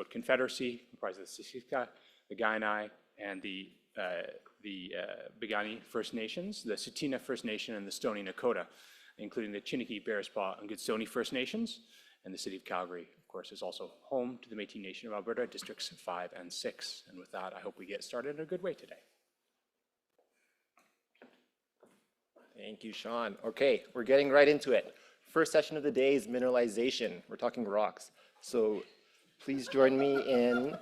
Blackfoot Confederacy, comprised of the Siksika, the Kainai, and the Piikani First Nations, the Tsuut'ina First Nation, and the Stoney Nakoda, including the Chiniki, Bearspaw, and Goodstoney First Nations. And the city of Calgary, of course, is also home to the Métis Nation of Alberta, Districts 5 and 6. And with that, I hope we get started in a good way today. Thank you, Sean. Okay, we're getting right into it. First session of the day is mineralization. We're talking rocks. So please join me in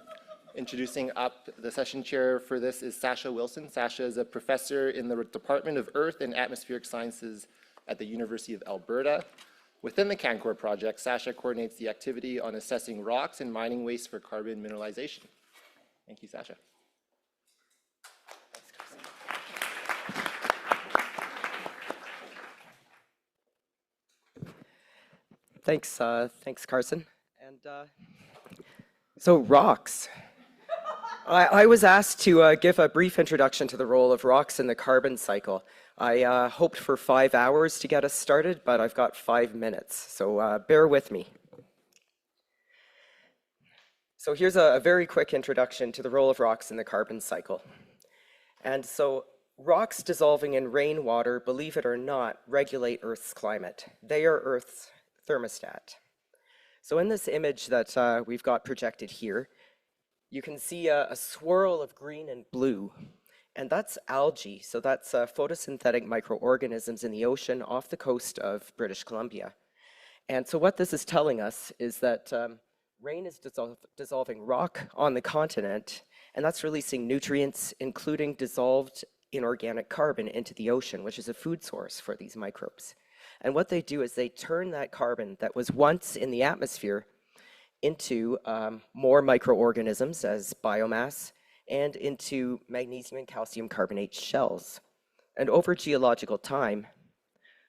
introducing up the session chair for this is Sasha Wilson. Sasha is a professor in the Department of Earth and Atmospheric Sciences at the University of Alberta. Within the CanCO2Re project, Sasha coordinates the activity on assessing rocks and mining waste for carbon mineralization. Thank you, Sasha. Thanks, Carson. And so rocks. I was asked to give a brief introduction to the role of rocks in the carbon cycle. I hoped for 5 hours to get us started, but I've got 5 minutes, so bear with me. So here's a very quick introduction to the role of rocks in the carbon cycle. And so rocks dissolving in rainwater, believe it or not, regulate Earth's climate. They are Earth's thermostat. So in this image that we've got projected here, you can see a swirl of green and blue. And that's algae, so that's photosynthetic microorganisms in the ocean off the coast of British Columbia. And so what this is telling us is that rain is dissolving rock on the continent, and that's releasing nutrients, including dissolved inorganic carbon into the ocean, which is a food source for these microbes. And what they do is they turn that carbon that was once in the atmosphere into more microorganisms as biomass, and into magnesium and calcium carbonate shells. And over geological time,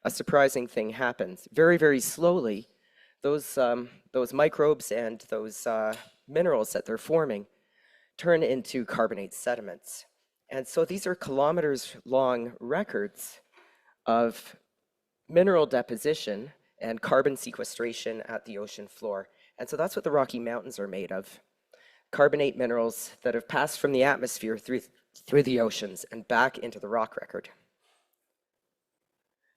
a surprising thing happens. Very, very slowly, those microbes and those minerals that they're forming turn into carbonate sediments. And so these are kilometers-long records of mineral deposition and carbon sequestration at the ocean floor. And so that's what the Rocky Mountains are made of. Carbonate minerals that have passed from the atmosphere through the oceans and back into the rock record.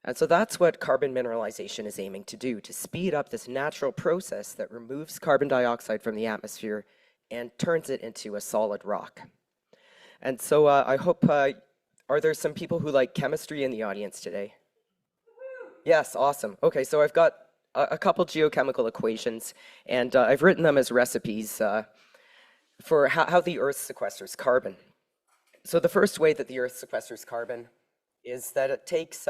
And so that's what carbon mineralization is aiming to do, to speed up this natural process that removes carbon dioxide from the atmosphere and turns it into a solid rock. And so I hope, are there some people who like chemistry in the audience today? Yes, awesome. Okay, so I've got a couple geochemical equations, and I've written them as recipes for how the Earth sequesters carbon. So the first way that the Earth sequesters carbon is that it takes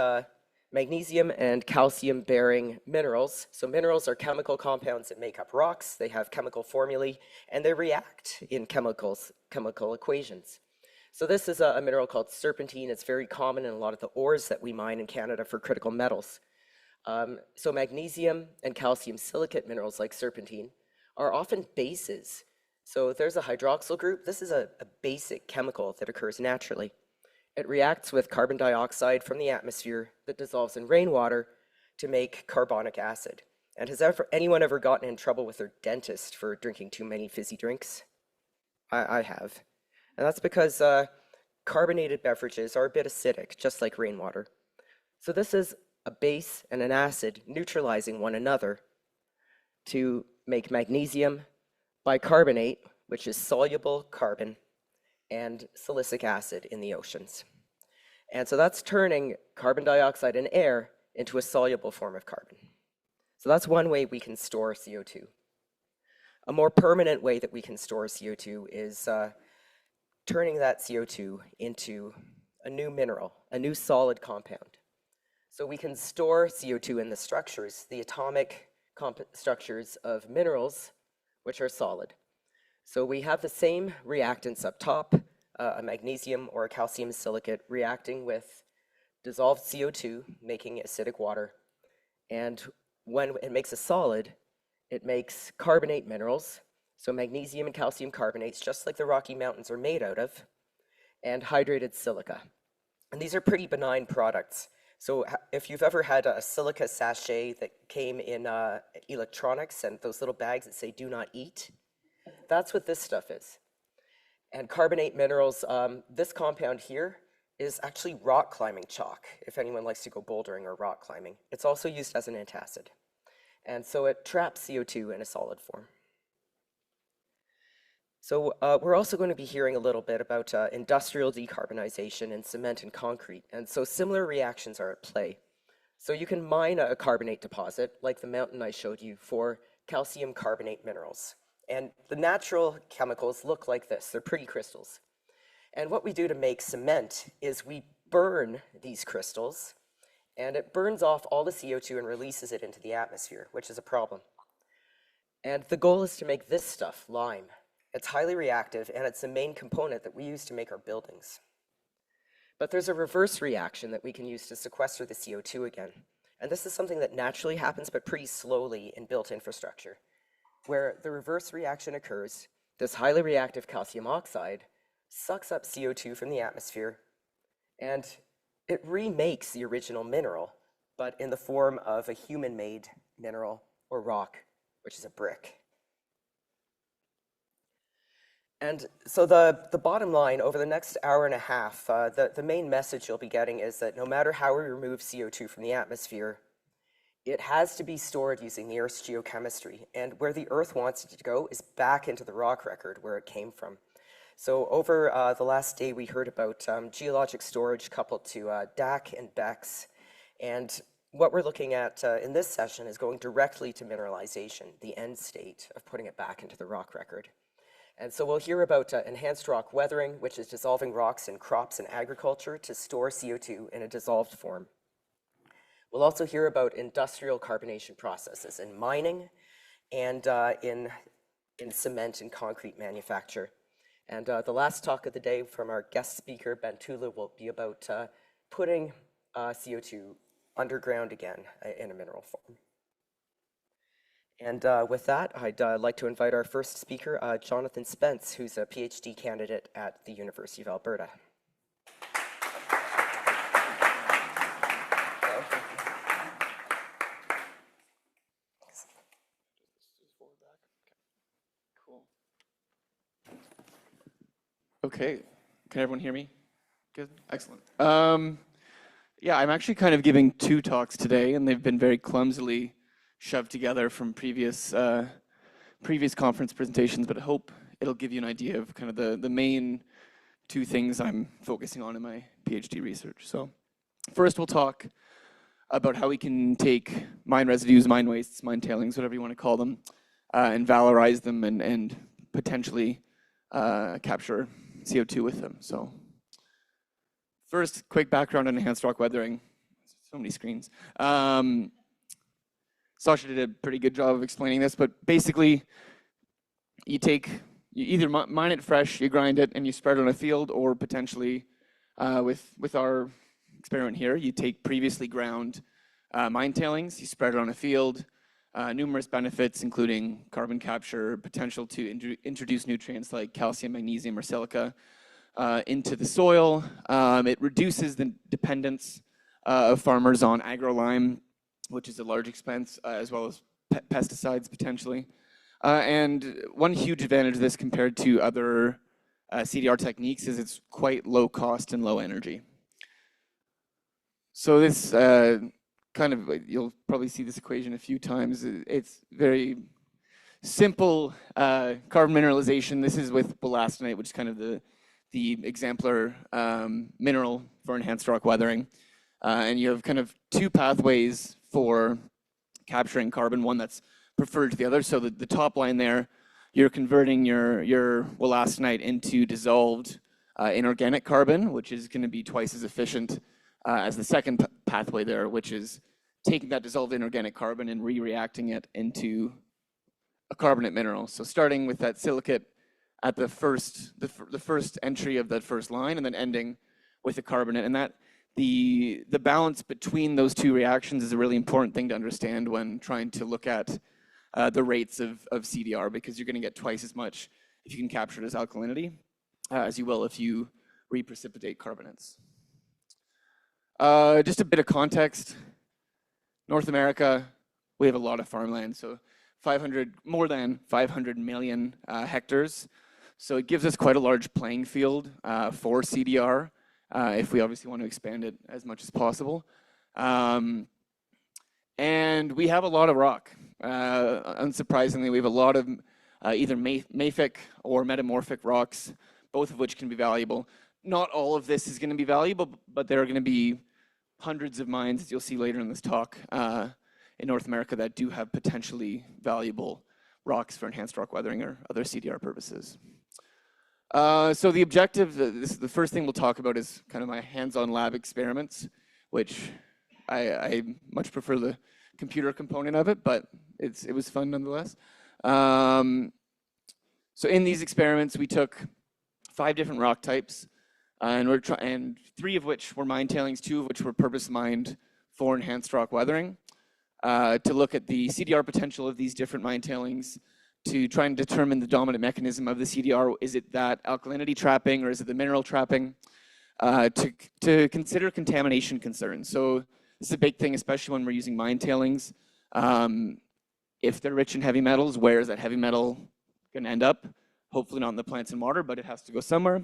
magnesium and calcium-bearing minerals. So minerals are chemical compounds that make up rocks. They have chemical formulae, and they react in chemical equations. So this is a mineral called serpentine. It's very common in a lot of the ores that we mine in Canada for critical metals. So magnesium and calcium silicate minerals like serpentine are often bases. So there's a hydroxyl group. This is a basic chemical that occurs naturally. It reacts with carbon dioxide from the atmosphere that dissolves in rainwater to make carbonic acid. And has anyone ever gotten in trouble with their dentist for drinking too many fizzy drinks? I have. And that's because carbonated beverages are a bit acidic, just like rainwater. So this is a base and an acid neutralizing one another to make magnesium, bicarbonate, which is soluble carbon, and silicic acid in the oceans. And so that's turning carbon dioxide and air into a soluble form of carbon. So that's one way we can store CO2. A more permanent way that we can store CO2 is turning that CO2 into a new mineral, a new solid compound. So we can store CO2 in the structures, the atomic structures of minerals, which are solid. So we have the same reactants up top, a magnesium or a calcium silicate reacting with dissolved CO2, making acidic water. And when it makes a solid, it makes carbonate minerals, so magnesium and calcium carbonates, just like the Rocky Mountains are made out of, and hydrated silica. And these are pretty benign products. So if you've ever had a silica sachet that came in electronics and those little bags that say do not eat, that's what this stuff is. And carbonate minerals, this compound here is actually rock climbing chalk, if anyone likes to go bouldering or rock climbing. It's also used as an antacid. And so it traps CO2 in a solid form. So we're also going to be hearing a little bit about industrial decarbonization in cement and concrete. And so similar reactions are at play. So you can mine a carbonate deposit, like the mountain I showed you, for calcium carbonate minerals. And the natural chemicals look like this. They're pretty crystals. And what we do to make cement is we burn these crystals, and it burns off all the CO2 and releases it into the atmosphere, which is a problem. And the goal is to make this stuff, lime. It's highly reactive, and it's the main component that we use to make our buildings. But there's a reverse reaction that we can use to sequester the CO2 again. And this is something that naturally happens, but pretty slowly in built infrastructure, where the reverse reaction occurs. This highly reactive calcium oxide sucks up CO2 from the atmosphere, and it remakes the original mineral, but in the form of a human-made mineral or rock, which is a brick. And so the bottom line, over the next hour and a half, the main message you'll be getting is that no matter how we remove CO2 from the atmosphere, it has to be stored using the Earth's geochemistry. And where the Earth wants it to go is back into the rock record where it came from. So over the last day, we heard about geologic storage coupled to DAC and BECCS. And what we're looking at in this session is going directly to mineralization, the end state of putting it back into the rock record. And so we'll hear about enhanced rock weathering, which is dissolving rocks in crops and agriculture to store CO2 in a dissolved form. We'll also hear about industrial carbonation processes in mining and in cement and concrete manufacture. And the last talk of the day from our guest speaker, Ben Tutolo, will be about putting CO2 underground again in a mineral form. And with that, I'd like to invite our first speaker, Jonathan Spence, who's a PhD candidate at the University of Alberta. Okay, can everyone hear me? Good, excellent. Yeah, I'm actually kind of giving two talks today, and they've been very clumsily shoved together from previous conference presentations, but I hope it'll give you an idea of kind of the main two things I'm focusing on in my PhD research. So first we'll talk about how we can take mine residues, mine wastes, mine tailings, whatever you want to call them, and valorize them and potentially capture CO2 with them. So first, quick background on enhanced rock weathering. So many screens. Sasha did a pretty good job of explaining this, but basically you either mine it fresh, you grind it, and you spread it on a field, or potentially with our experiment here, you take previously ground mine tailings, you spread it on a field, numerous benefits, including carbon capture, potential to introduce nutrients like calcium, magnesium, or silica into the soil. It reduces the dependence of farmers on agro-lime, which is a large expense, as well as pesticides potentially. And one huge advantage of this compared to other CDR techniques is it's quite low cost and low energy. So this kind of, you'll probably see this equation a few times. It's very simple carbon mineralization. This is with belastinite, which is kind of the exemplar mineral for enhanced rock weathering. And you have kind of two pathways for capturing carbon, one that's preferred to the other. So the top line there, you're converting your belastinite into dissolved inorganic carbon, which is going to be twice as efficient as the second pathway there, which is taking that dissolved inorganic carbon and re-reacting it into a carbonate mineral. So starting with that silicate at the first entry of that first line, and then ending with the carbonate. And that the balance between those two reactions is a really important thing to understand when trying to look at the rates of CDR, because you're going to get twice as much if you can capture it as alkalinity as you will if you reprecipitate carbonates. Just a bit of context. North America, we have a lot of farmland. So more than 500 million hectares. So it gives us quite a large playing field for CDR if we obviously want to expand it as much as possible. And we have a lot of rock. Unsurprisingly, we have a lot of either mafic or metamorphic rocks, both of which can be valuable. Not all of this is going to be valuable, but there are going to be hundreds of mines, as you'll see later in this talk, in North America that do have potentially valuable rocks for enhanced rock weathering or other CDR purposes. So the objective, the first thing we'll talk about is kind of my hands-on lab experiments, which I much prefer the computer component of it, but it was fun nonetheless. So in these experiments, we took 5 different rock types, and 3 of which were mine tailings, 2 of which were purpose mined for enhanced rock weathering, to look at the CDR potential of these different mine tailings, to try and determine the dominant mechanism of the CDR. Is it that alkalinity trapping or is it the mineral trapping? To consider contamination concerns. So this is a big thing, especially when we're using mine tailings. If they're rich in heavy metals, where is that heavy metal going to end up? Hopefully not in the plants and water, but it has to go somewhere.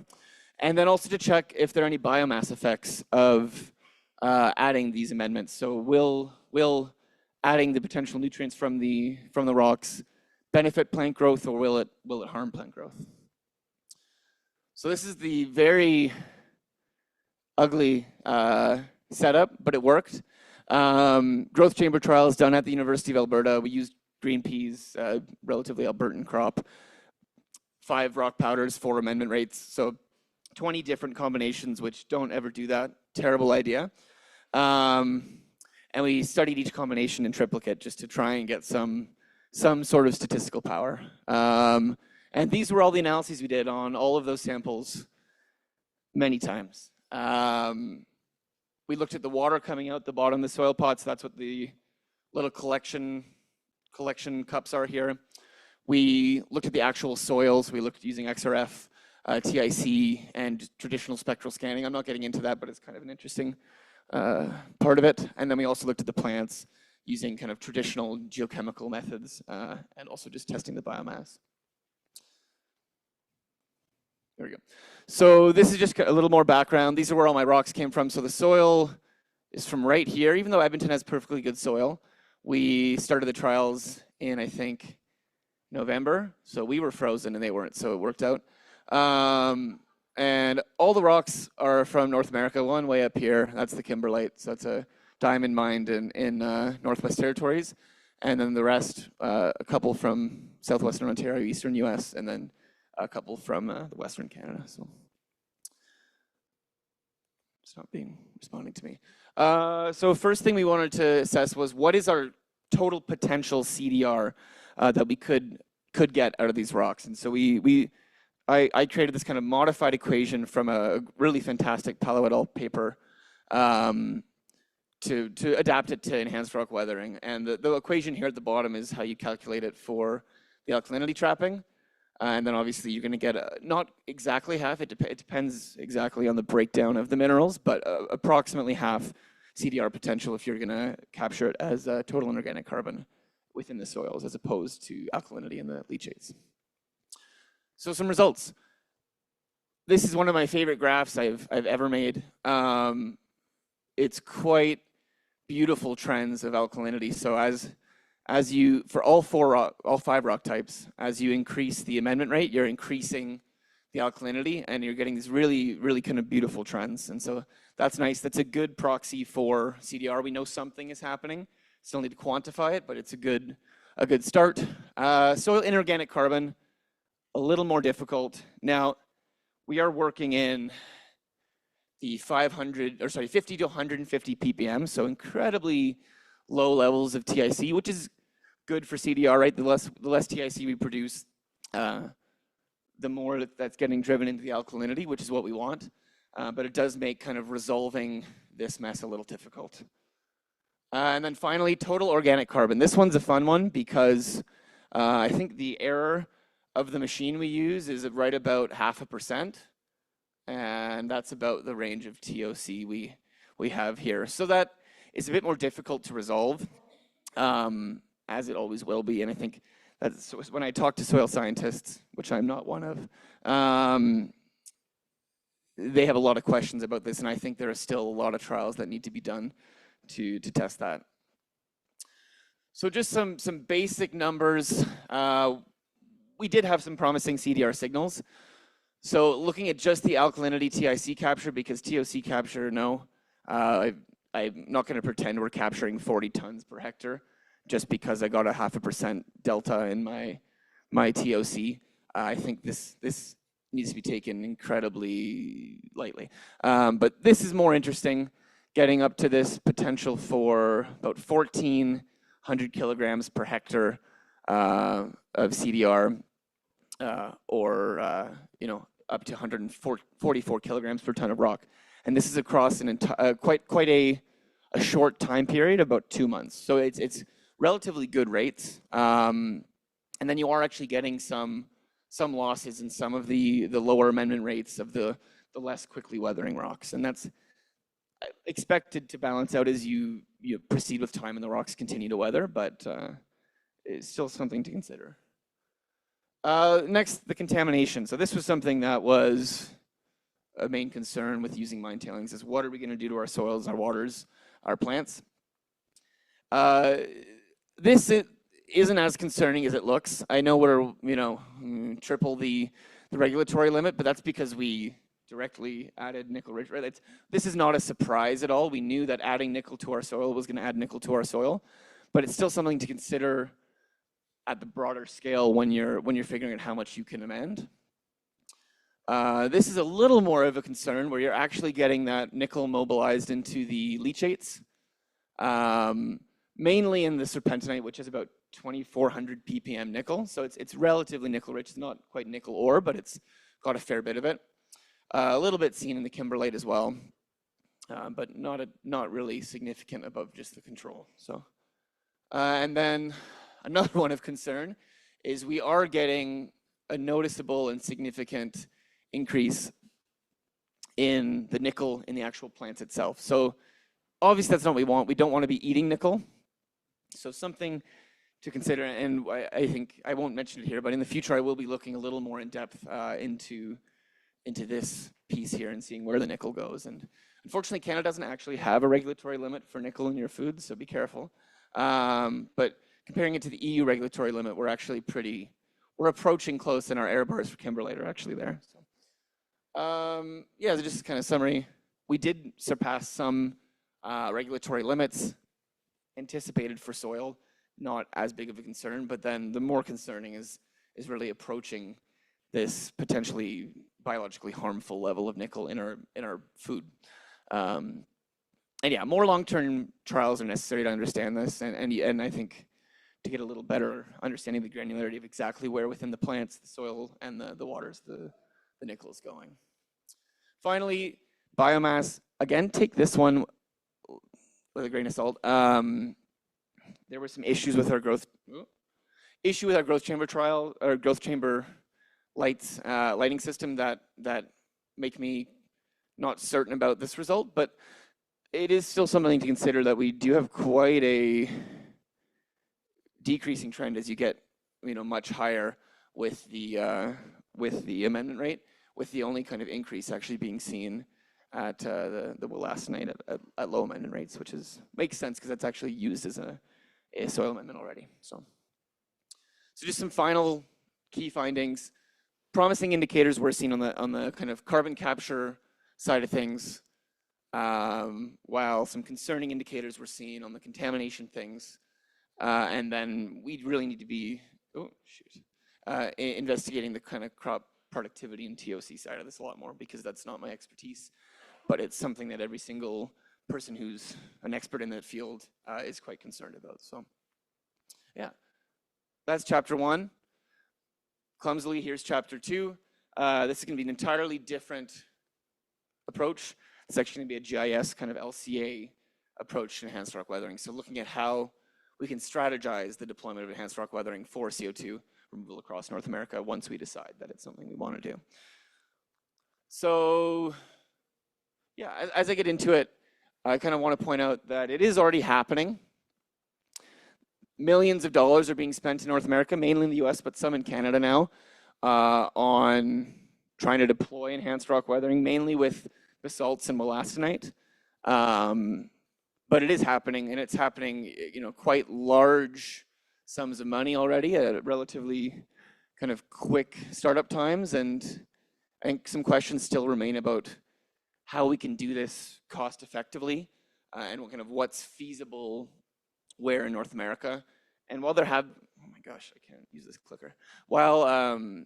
And then also to check if there are any biomass effects of adding these amendments. So will adding the potential nutrients from the rocks benefit plant growth, or will it harm plant growth? So this is the very ugly setup, but it worked. Growth chamber trials done at the University of Alberta. We used green peas, relatively Albertan crop, 5 rock powders, 4 amendment rates. So 20 different combinations, which don't ever do that. Terrible idea. And we studied each combination in triplicate just to try and get some sort of statistical power. And these were all the analyses we did on all of those samples many times. We looked at the water coming out the bottom of the soil pots. That's what the little collection cups are here. We looked at the actual soils. We looked at using XRF, TIC, and traditional spectral scanning. I'm not getting into that, but it's kind of an interesting part of it. And then we also looked at the plants using kind of traditional geochemical methods and also just testing the biomass. There we go. So this is just a little more background. These are where all my rocks came from. So the soil is from right here. Even though Edmonton has perfectly good soil, we started the trials in, I think, November. So we were frozen and they weren't, so it worked out. And all the rocks are from North America. One way up here, that's the kimberlite. So that's a diamond mined in Northwest Territories. And then the rest, a couple from Southwestern Ontario, Eastern US, and then a couple from the Western Canada. So it's not responding to me. So first thing we wanted to assess was what is our total potential CDR that we could get out of these rocks. And so I created this kind of modified equation from a really fantastic Palo et al. Paper to adapt it to enhanced rock weathering. And the equation here at the bottom is how you calculate it for the alkalinity trapping. And then obviously you're going to get not exactly half, it depends exactly on the breakdown of the minerals, but approximately half CDR potential if you're going to capture it as total inorganic carbon within the soils as opposed to alkalinity in the leachates. So some results. This is one of my favorite graphs I've ever made. It's quite beautiful trends of alkalinity. So as you, for all 5 rock types, as you increase the amendment rate, you're increasing the alkalinity and you're getting these really, really kind of beautiful trends. And so that's nice. That's a good proxy for CDR. We know something is happening. Still need to quantify it, but it's a good start. Soil inorganic carbon, a little more difficult. Now, we are working in the 50 to 150 ppm, so incredibly low levels of TIC, which is good for CDR, right? The less TIC we produce, the more that's getting driven into the alkalinity, which is what we want. But it does make kind of resolving this mess a little difficult. And then finally, total organic carbon. This one's a fun one because I think the error of the machine we use is right about 0.5%. And that's about the range of TOC we have here. So that is a bit more difficult to resolve. as it always will be. And I think that's when I talk to soil scientists, which I'm not one of, they have a lot of questions about this, and I think there are still a lot of trials that need to be done to test that. So just some basic numbers. We did have some promising CDR signals. So looking at just the alkalinity TIC capture, because TOC capture, no. I'm not going to pretend we're capturing 40 tons per hectare just because I got a 0.5% delta in my TOC. I think this needs to be taken incredibly lightly. But this is more interesting, getting up to this potential for about 1,400 kilograms per hectare of CDR, or up to 144 kilograms per ton of rock. And this is across quite a short time period, about 2 months. So it's relatively good rates. And then you are actually getting some losses in some of the lower amendment rates of the less quickly weathering rocks. And that's expected to balance out as you proceed with time and the rocks continue to weather, but it's still something to consider. Next, the contamination. So this was something that was a main concern with using mine tailings, is what are we going to do to our soils, our waters, our plants? This isn't as concerning as it looks. I know we're triple the regulatory limit, but that's because we directly added nickel rich. Right? This is not a surprise at all. We knew that adding nickel to our soil was going to add nickel to our soil, but it's still something to consider at the broader scale when you're figuring out how much you can amend. This is a little more of a concern where you're actually getting that nickel mobilized into the leachates, mainly in the serpentinite, which is about 2,400 ppm nickel. So it's relatively nickel rich. It's not quite nickel ore, but it's got a fair bit of it. A little bit seen in the kimberlite as well, but not really significant above just the control. So, and then another one of concern is we are getting a noticeable and significant increase in the nickel in the actual plants itself. So obviously that's not what we want. We don't want to be eating nickel. So something to consider, and I think I won't mention it here, but in the future I will be looking a little more in depth into this piece here and seeing where the nickel goes. And unfortunately, Canada doesn't actually have a regulatory limit for nickel in your food, so be careful. But comparing it to the EU regulatory limit, we're actually we're approaching close, and our error bars for kimberlite are actually there. So, yeah, so just kind of summary. We did surpass some regulatory limits anticipated for soil, not as big of a concern, but then the more concerning is really approaching this potentially biologically harmful level of nickel in our food. And yeah, more long-term trials are necessary to understand this, and I think to get a little better understanding of the granularity of exactly where within the plants, the soil, and the waters the nickel is going. Finally, biomass. Again, take this one with a grain of salt. There were some issues with our growth chamber trial, or growth chamber lighting system that make me not certain about this result, but it is still something to consider that we do have quite a decreasing trend as you get much higher with the amendment rate, with the only kind of increase actually being seen at the wollastonite at low amendment rates, which makes sense because that's actually used as a soil amendment already. So just some final key findings. Promising indicators were seen on the kind of carbon capture side of things, while some concerning indicators were seen on the contamination things. And then we really need to be investigating the kind of crop productivity and TOC side of this a lot more, because that's not my expertise, but it's something that every single person who's an expert in that field is quite concerned about. So yeah, that's chapter 1. Clumsily, here's chapter 2. This is going to be an entirely different approach. It's actually going to be a GIS kind of LCA approach to enhanced rock weathering. So looking at how we can strategize the deployment of enhanced rock weathering for CO2 removal across North America once we decide that it's something we want to do. So yeah, as I get into it, I kind of want to point out that it is already happening. millions of dollars are being spent in North America, mainly in the US, but some in Canada now, on trying to deploy enhanced rock weathering, mainly with basalts and molastonite. But it is happening, and it's happening, quite large sums of money already at relatively kind of quick startup times. And I think some questions still remain about how we can do this cost effectively, and what's feasible where in North America. And while there have, oh my gosh, I can't use this clicker. While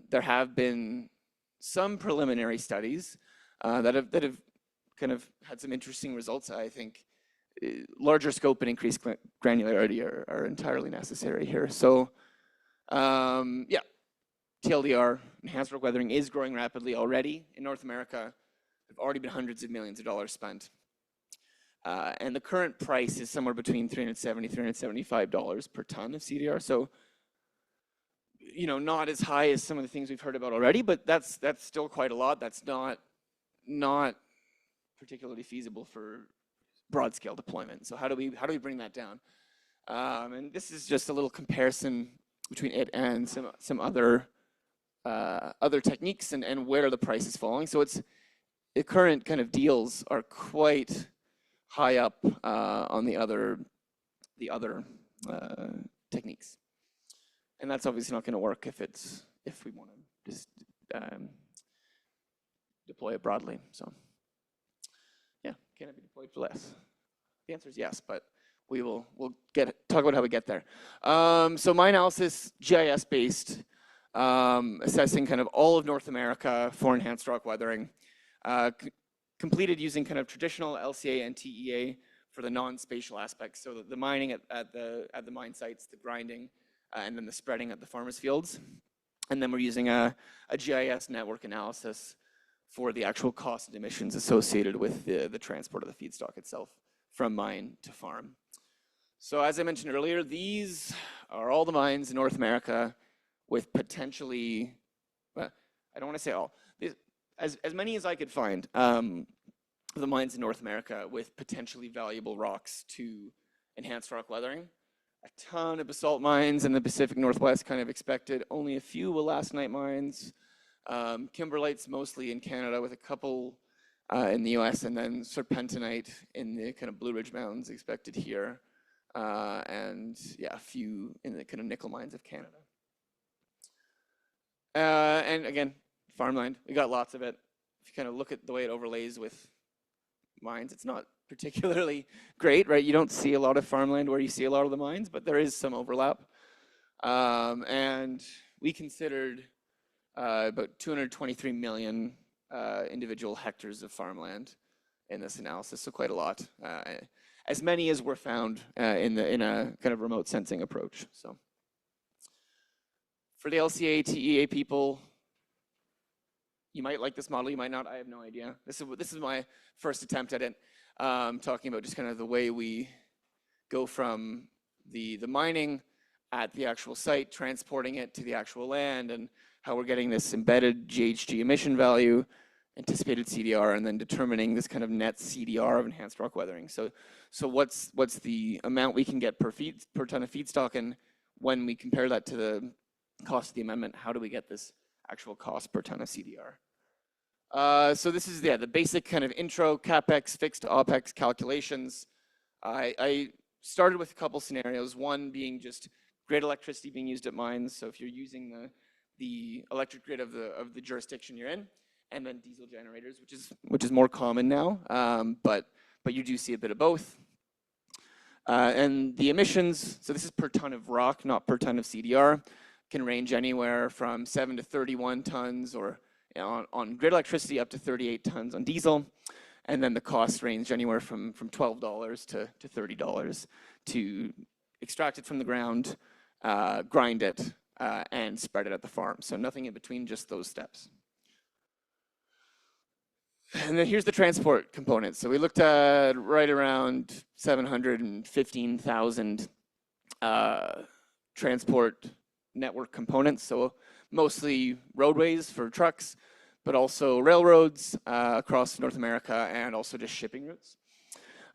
there have been some preliminary studies that have kind of had some interesting results, I think larger scope and increased granularity are entirely necessary here. So yeah, TLDR, enhanced rock weathering, is growing rapidly already in North America. There have already been hundreds of millions of dollars spent. And the current price is somewhere between $370, $375 per ton of CDR. So, not as high as some of the things we've heard about already, but that's still quite a lot. That's not particularly feasible for broad scale deployment. So how do we bring that down? And this is just a little comparison between it and some other techniques and where the price is falling. So the current kind of deals are quite high up on the other techniques, and that's obviously not going to work if we want to just deploy it broadly. So yeah, can it be deployed for less? The answer is yes, but we'll talk about how we get there. So my analysis, GIS based, assessing kind of all of North America for enhanced rock weathering. Completed using kind of traditional LCA and TEA for the non-spatial aspects. So the mining at the mine sites, the grinding, and then the spreading at the farmers' fields. And then we're using a GIS network analysis for the actual cost and emissions associated with the transport of the feedstock itself from mine to farm. So as I mentioned earlier, these are all the mines in North America with potentially, well, I don't want to say all, as many as I could find, the mines in North America with potentially valuable rocks to enhance rock weathering. A ton of basalt mines in the Pacific Northwest kind of expected, only a few willastonite mines, kimberlites mostly in Canada with a couple in the US, and then serpentinite in the kind of Blue Ridge Mountains expected here, and yeah, a few in the kind of nickel mines of Canada. And again, farmland, we got lots of it. If you kind of look at the way it overlays with mines, it's not particularly great, right? You don't see a lot of farmland where you see a lot of the mines, but there is some overlap. And we considered about 223 million individual hectares of farmland in this analysis, so quite a lot. As many as were found in a kind of remote sensing approach. So for the LCA, TEA people, you might like this model, you might not, I have no idea. This is my first attempt at it, talking about just kind of the way we go from the mining at the actual site, transporting it to the actual land, and how we're getting this embedded GHG emission value, anticipated CDR, and then determining this kind of net CDR of enhanced rock weathering. So what's the amount we can get per ton of feedstock, and when we compare that to the cost of the amendment, how do we get this actual cost per ton of CDR? So this is the basic kind of intro CapEx, fixed OpEx calculations. I started with a couple scenarios, one being just grid electricity being used at mines. So if you're using the electric grid of the jurisdiction you're in, and then diesel generators, which is more common now, but you do see a bit of both. And the emissions, so this is per ton of rock, not per ton of CDR, can range anywhere from 7 to 31 tons, or on grid electricity up to 38 tons on diesel. And then the costs range anywhere from $12 to $30 to extract it from the ground, grind it, and spread it at the farm. So nothing in between, just those steps. And then here's the transport component. So we looked at right around 715,000 transport network components. So mostly roadways for trucks, but also railroads across North America, and also just shipping routes.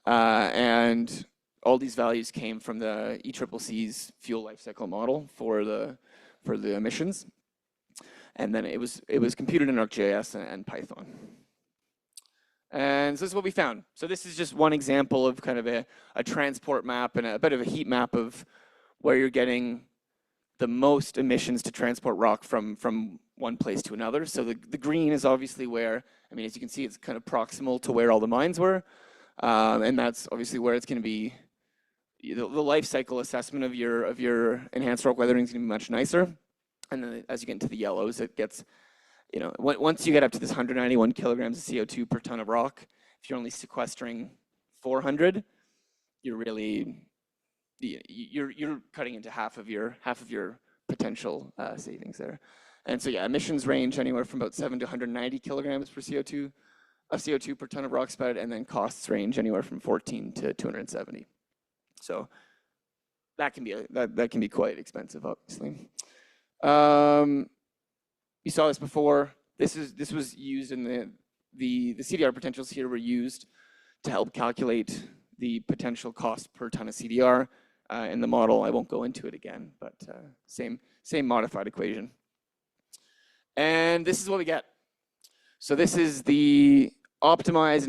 And all these values came from the ECCC's fuel life cycle model for the emissions, and then it was computed in ArcGIS and Python. And so this is what we found. So this is just one example of kind of a transport map and a bit of a heat map of where you're getting the most emissions to transport rock from one place to another. So the green is obviously where, I mean, as you can see, it's kind of proximal to where all the mines were. And that's obviously where it's going to be, the life cycle assessment of your enhanced rock weathering is going to be much nicer. And then as you get into the yellows, it gets, you know, once you get up to this 191 kilograms of CO2 per ton of rock, if you're only sequestering 400, you're really, you're cutting into half of your potential savings there. And so yeah, emissions range anywhere from about 7 to 190 kilograms per CO2 per ton of rock spud, and then costs range anywhere from 14 to 270. So that can be that can be quite expensive, obviously. You saw this before. This was used in the CDR potentials here were used to help calculate the potential cost per ton of CDR in the model. I won't go into it again, but same modified equation. And this is what we get. So this is the optimized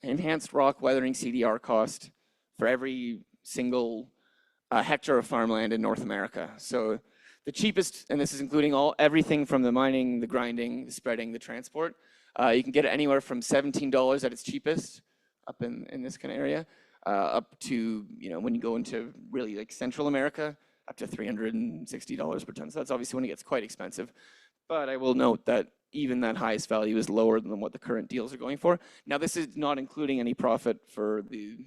enhanced rock weathering CDR cost for every single hectare of farmland in North America. So the cheapest, and this is including everything from the mining, the grinding, the spreading, the transport, you can get it anywhere from $17 at its cheapest, up in this kind of area, up to, you know, when you go into really like Central America, up to $360 per ton. So that's obviously when it gets quite expensive. But I will note that even that highest value is lower than what the current deals are going for. Now, this is not including any profit for the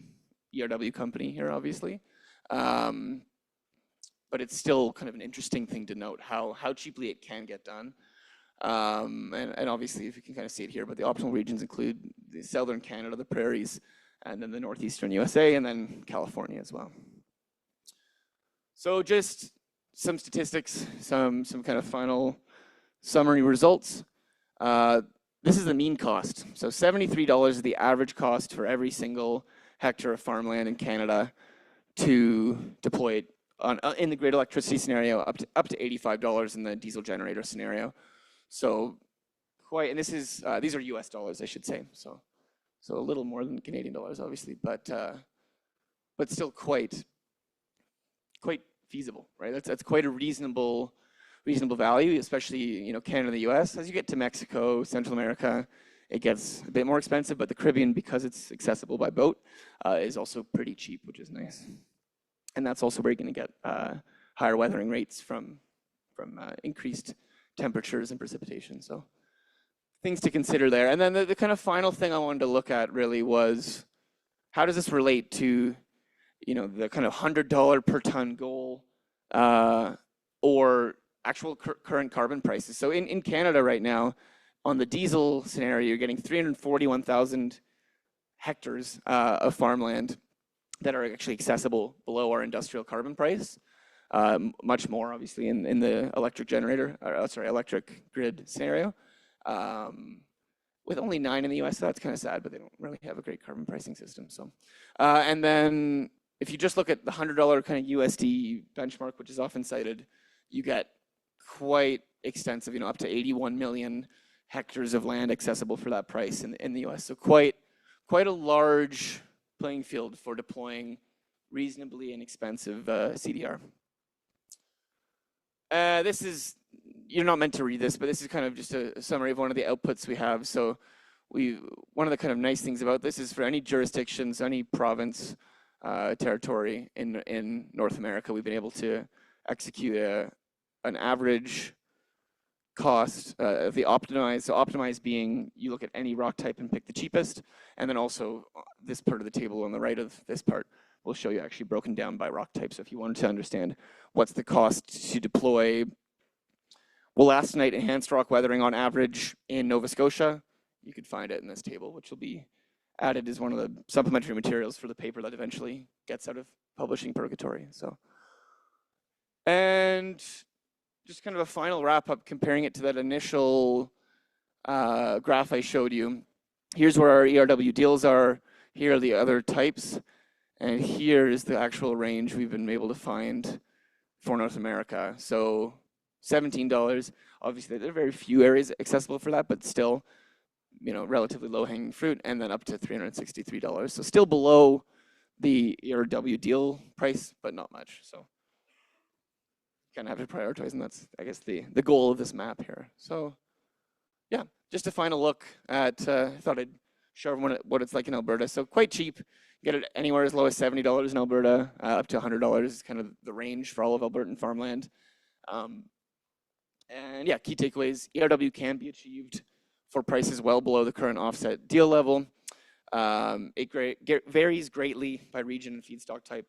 ERW company here, obviously. But it's still kind of an interesting thing to note how cheaply it can get done. And obviously, if you can kind of see it here, but the optimal regions include the southern Canada, the prairies, and then the northeastern USA, and then California as well. So just some statistics, some kind of final summary results. This is the mean cost. So $73 is the average cost for every single hectare of farmland in Canada to deploy it in the grid electricity scenario, up to $85 in the diesel generator scenario. So quite, and this is these are US dollars, I should say. So a little more than Canadian dollars, obviously, but still quite feasible, right? That's quite a reasonable value, especially, you know, Canada and the US. As you get to Mexico, Central America, it gets a bit more expensive, but the Caribbean, because it's accessible by boat, is also pretty cheap, which is nice. And that's also where you're going to get higher weathering rates from increased temperatures and precipitation. So things to consider there. And then the kind of final thing I wanted to look at really was, how does this relate to, you know, the kind of $100 per ton goal or actual current carbon prices? So in Canada right now, on the diesel scenario, you're getting 341,000 hectares of farmland that are actually accessible below our industrial carbon price. Much more, obviously, in the electric grid scenario. With only 9 in the US, that's kind of sad, but they don't really have a great carbon pricing system. So, and then if you just look at the $100 kind of USD benchmark, which is often cited, you get quite extensive, you know, up to 81 million hectares of land accessible for that price in the US. So quite a large playing field for deploying reasonably inexpensive CDR. This is, you're not meant to read this, but this is kind of just a summary of one of the outputs we have. So one of the kind of nice things about this is for any jurisdictions, any province, territory in North America, we've been able to execute an average cost of the optimized. So optimized being, you look at any rock type and pick the cheapest, and then also this part of the table on the right of this part will show you actually broken down by rock type. So if you wanted to understand what's the cost to deploy wollastonite enhanced rock weathering on average in Nova Scotia, you could find it in this table, which will be added as one of the supplementary materials for the paper that eventually gets out of publishing purgatory. So, and just kind of a final wrap up comparing it to that initial graph I showed you. Here's where our ERW deals are. Here are the other types. And here is the actual range we've been able to find for North America. So $17, obviously there are very few areas accessible for that, but still, you know, relatively low-hanging fruit, and then up to $363. So still below the ERW deal price, but not much. So kind of have to prioritize, and that's, I guess, the goal of this map here. So yeah, just a final look at, I thought I'd show everyone what it's like in Alberta. So quite cheap. Get it anywhere as low as $70 in Alberta, up to $100 is kind of the range for all of Albertan farmland. And yeah, key takeaways, ERW can be achieved for prices well below the current offset deal level. It varies greatly by region and feedstock type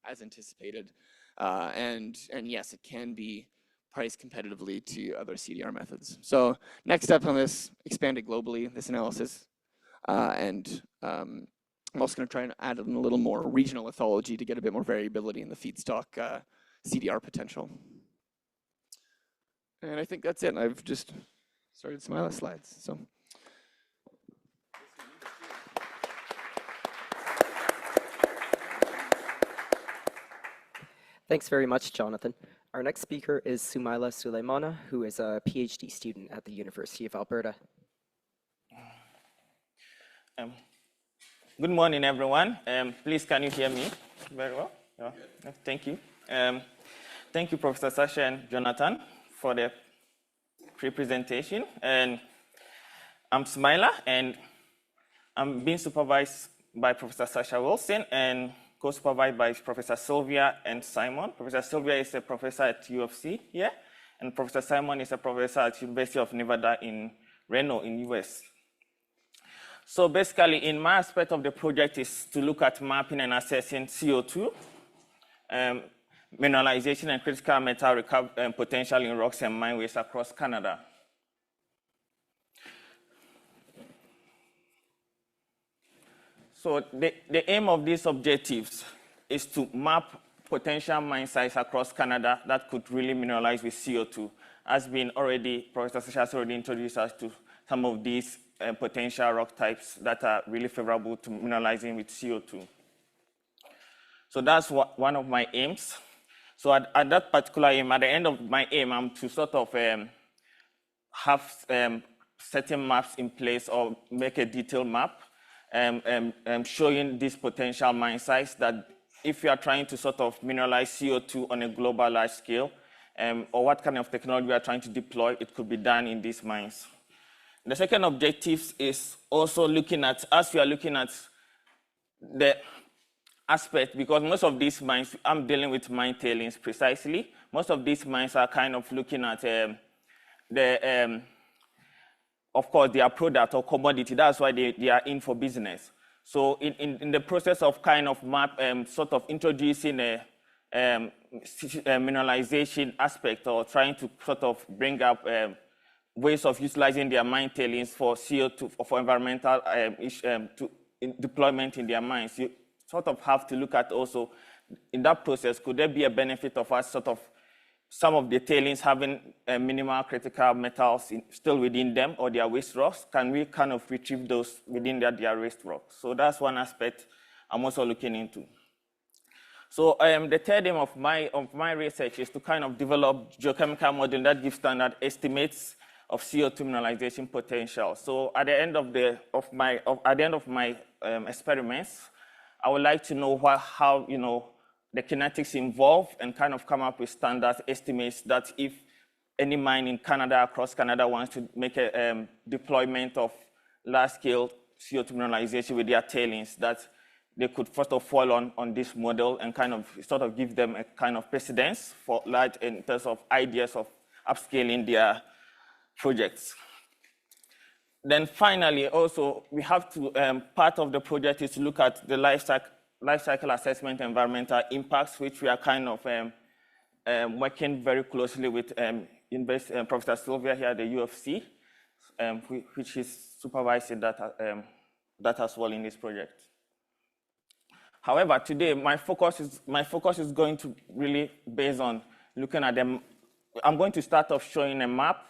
as anticipated. And yes, it can be priced competitively to other CDR methods. So next step on this, expanded globally, this analysis. I'm also going to try and add in a little more regional lithology to get a bit more variability in the feedstock CDR potential. And I think that's it. I've just started Sumaila slides. So. Thanks very much, Jonathan. Our next speaker is Sumaila Sulemana, who is a PhD student at the University of Alberta. Good morning, everyone. Please, can you hear me very well? Yeah. Thank you. Thank you, Professor Sasha and Jonathan, for the pre-presentation. And I'm Sumaila, and I'm being supervised by Professor Sasha Wilson and co-supervised by Professor Sylvia and Simon. Professor Sylvia is a professor at U of C here, and Professor Simon is a professor at University of Nevada in Reno in US. So basically, in my aspect of the project is to look at mapping and assessing CO2, mineralization and critical metal recovery potential in rocks and mine waste across Canada. So the aim of these objectives is to map potential mine sites across Canada that could really mineralize with CO2. As been already, Professor Sasha has already introduced us to some of these potential rock types that are really favorable to mineralizing with CO2. So that's one of my aims. So at that particular aim, at the end of my aim, I'm to sort of have certain maps in place or make a detailed map showing these potential mine sites that if you are trying to sort of mineralize CO2 on a global large scale, or what kind of technology we are trying to deploy, it could be done in these mines. The second objective is also looking at, as we are looking at the aspect, because most of these mines, I'm dealing with mine tailings precisely. Most of these mines are kind of looking at of course, their product or commodity. That's why they are in for business. So in the process of kind of sort of introducing a mineralization aspect or trying to sort of bring up ways of utilizing their mine tailings for CO2, for environmental deployment in their mines, you sort of have to look at also, in that process, could there be a benefit of us sort of some of the tailings having minimal critical metals still within them or their waste rocks? Can we kind of retrieve those within their waste rocks? So that's one aspect I'm also looking into. So the third aim of my research is to kind of develop geochemical model that gives standard estimates of CO2 mineralization potential. So at the end of my experiments, I would like to know how the kinetics involved and kind of come up with standard estimates that if any mine in Canada, across Canada, wants to make a deployment of large-scale CO2 mineralization with their tailings, that they could first of fall on this model and kind of sort of give them a kind of precedence for large in terms of ideas of upscaling their projects. Then finally, also, we have to, part of the project is to look at the life cycle assessment environmental impacts, which we are kind of working very closely with Professor Sylvia here at the U of C, which is supervising that as well in this project. However, today my focus is going to really based on looking at them. I'm going to start off showing a map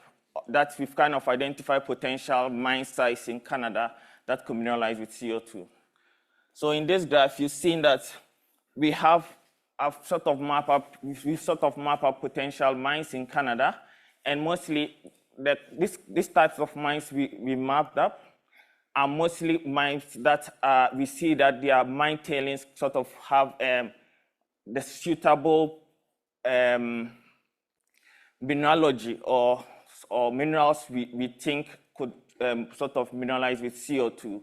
that we've kind of identified potential mine sites in Canada that could mineralize with CO2. So in this graph, you've seen that we have sort of map up potential mines in Canada, and mostly these types of mines we mapped up are mostly mines that we see that their mine tailings sort of have the suitable mineralogy or minerals we think could sort of mineralize with CO2.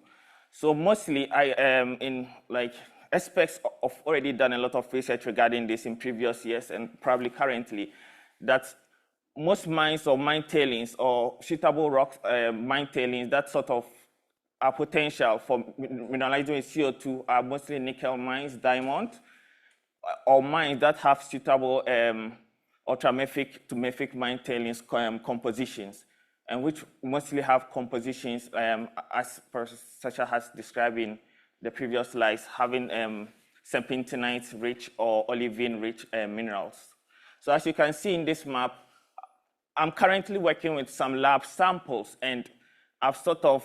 So mostly I am in like aspects of already done a lot of research regarding this in previous years and probably currently, that most mines or mine tailings or suitable rock mine tailings that sort of are potential for mineralizing with CO2 are mostly nickel mines, diamond, or mines that have suitable ultramafic to mafic mine tailings compositions, and which mostly have compositions as Sasha has described in the previous slides, having serpentinite-rich or olivine-rich minerals. So as you can see in this map, I'm currently working with some lab samples, and I've sort of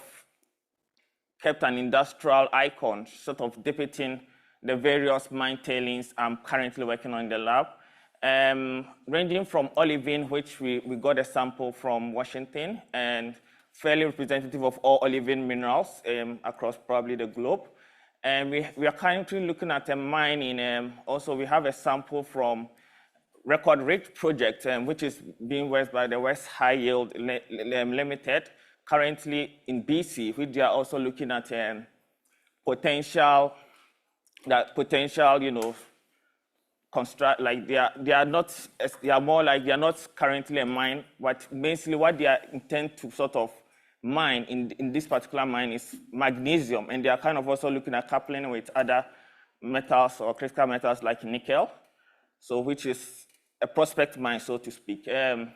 kept an industrial icon, sort of depicting the various mine tailings I'm currently working on in the lab, ranging from olivine, which we got a sample from Washington, and fairly representative of all olivine minerals across probably the globe. And we are currently looking at a mine in, also we have a sample from Record Ridge project, which is being worked by the West High Yield Limited, currently in BC, which they are also looking at potential, you know, construct, like they are more like they are not currently a mine, but basically what they are intend to sort of mine in this particular mine is magnesium, and they are kind of also looking at coupling with other metals or critical metals like nickel, so which is a prospect mine, so to speak. And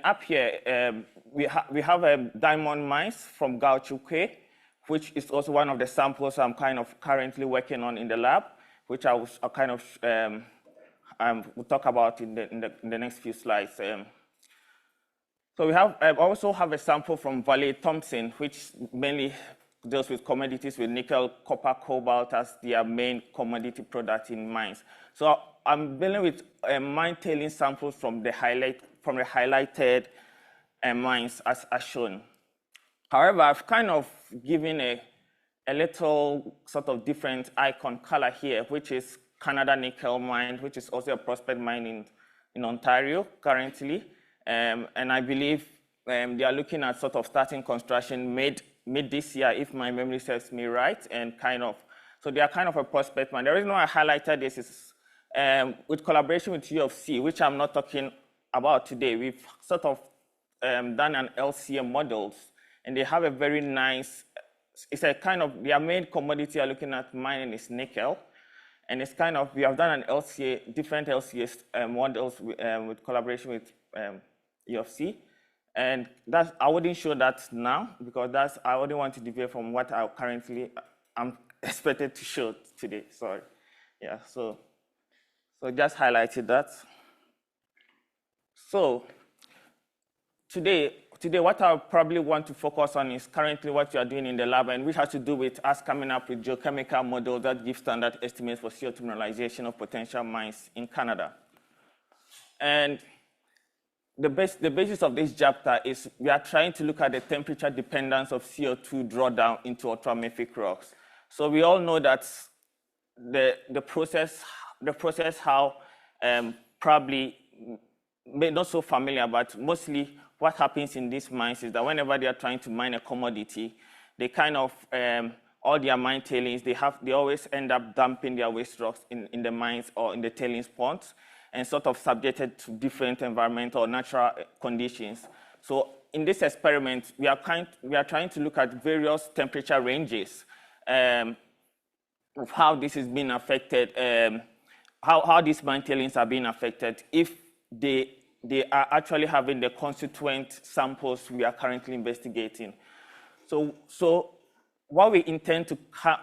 up here, we have diamond mines from CanCO2Re, which is also one of the samples I'm kind of currently working on in the lab, which I will talk about in the next few slides. So I also have a sample from Valley Thompson, which mainly deals with commodities with nickel, copper, cobalt as their main commodity product in mines. So I'm dealing with mine tailing samples from the highlighted mines as shown. However, I've kind of given a little sort of different icon color here, which is Canada Nickel Mine, which is also a prospect mine in Ontario currently. And I believe they are looking at sort of starting construction mid this year, if my memory serves me right, and so they are kind of a prospect mine. The reason why I highlighted this is with collaboration with U of C, which I'm not talking about today, we've sort of done an LCA models, and they have a very nice, it's a kind of, their main commodity are looking at mining is nickel, and it's kind of, we have done an LCA, different LCA models with collaboration with U of C, and I wouldn't show that now, because I wouldn't want to deviate from what I'm expected to show today, sorry. Yeah, so just highlighted that. So today what I probably want to focus on is currently what you are doing in the lab, and which has to do with us coming up with geochemical models that give standard estimates for CO2 mineralization of potential mines in Canada. And the basis of this chapter is we are trying to look at the temperature dependence of CO2 drawdown into ultramafic rocks. So we all know that the process how probably not so familiar, but mostly what happens in these mines is that whenever they are trying to mine a commodity, they kind of all their mine tailings, they always end up dumping their waste rocks in the mines or in the tailings ponds, and sort of subjected to different environmental or natural conditions. So in this experiment, we are trying to look at various temperature ranges of how this is being affected, how these mine tailings are being affected if they are actually having the constituent samples we are currently investigating. So what we intend to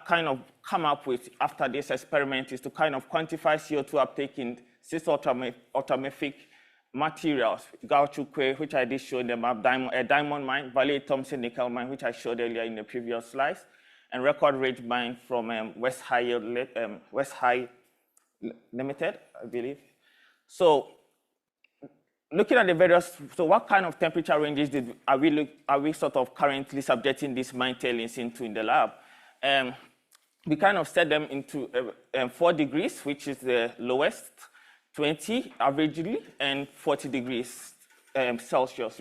kind of come up with after this experiment is to kind of quantify CO2 uptake in 6 ultramafic materials, CanCO2Re, which I did show in the map, a diamond mine, Valley Thompson nickel mine, which I showed earlier in the previous slides, and Record Ridge Mine from West High Limited, I believe. So looking at the various, so what kind of temperature ranges are we sort of currently subjecting these mine tailings into in the lab? We kind of set them into 4 degrees, which is the lowest, 20 averagely, and 40 degrees Celsius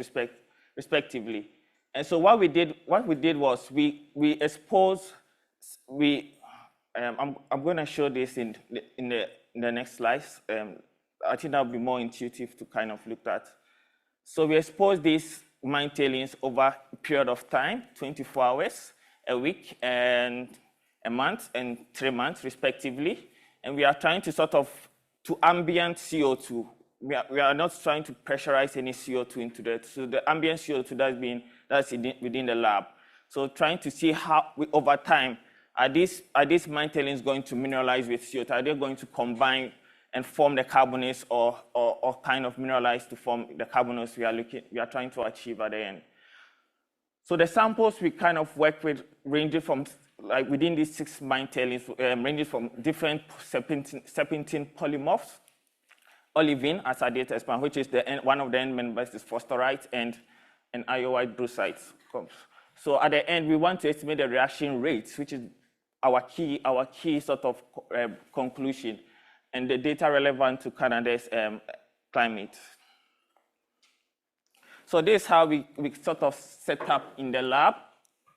respectively. And so what we did was we exposed, I'm going to show this in the next slides. I think that'll be more intuitive to kind of look at. So we expose these mine tailings over a period of time, 24 hours, a week, and a month, and 3 months, respectively. And we are trying to sort of, to ambient CO2. We are not trying to pressurize any CO2 into that. So the ambient CO2 that's within the lab. So trying to see how, over time, are these mine tailings going to mineralize with CO2? Are they going to combine and form the carbonates or kind of mineralize to form the carbonates we are trying to achieve at the end? So the samples we kind of work with ranging from, like within these 6 mine tailings, ranging from different serpentine polymorphs, olivine, as I did explain, which is one of the end members is phosphorite and iodide brucite. So at the end, we want to estimate the reaction rates, which is our key sort of conclusion, and the data relevant to Canada's climate. So this is how we sort of set up in the lab,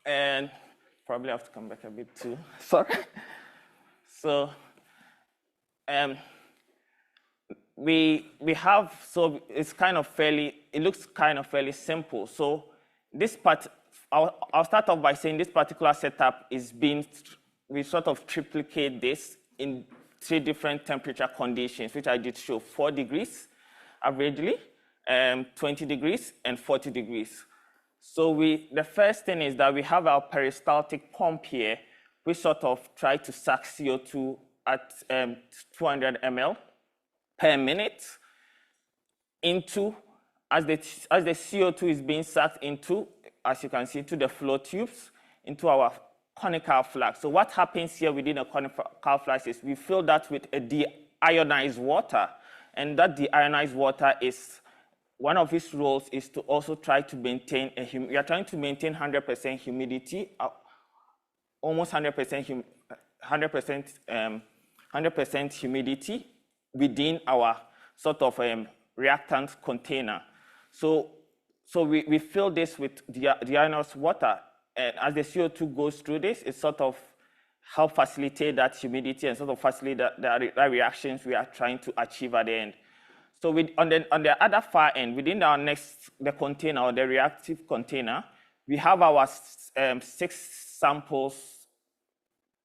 and probably have to come back a bit too. Sorry. So we have, so it's kind of fairly, it looks kind of fairly simple. So this part, I'll start off by saying this particular setup is we sort of triplicate this in 3 different temperature conditions, which I did show: 4 degrees averagely, 20 degrees, and 40 degrees. So the first thing is that we have our peristaltic pump here. We sort of try to suck CO2 at 200 ml per minute into, as the CO2 is being sucked into, as you can see, to the flow tubes, into our conical flask. So what happens here within a conical flask is we fill that with a deionized water, and that deionized water is, one of its roles is to also try to maintain we are trying to maintain 100% humidity, almost 100% humidity within our sort of reactant container. So we fill this with deionized water, and as the CO2 goes through this, it sort of help facilitate that humidity and sort of facilitate the reactions we are trying to achieve at the end. So on the other far end, within the container or the reactive container, we have our 6 samples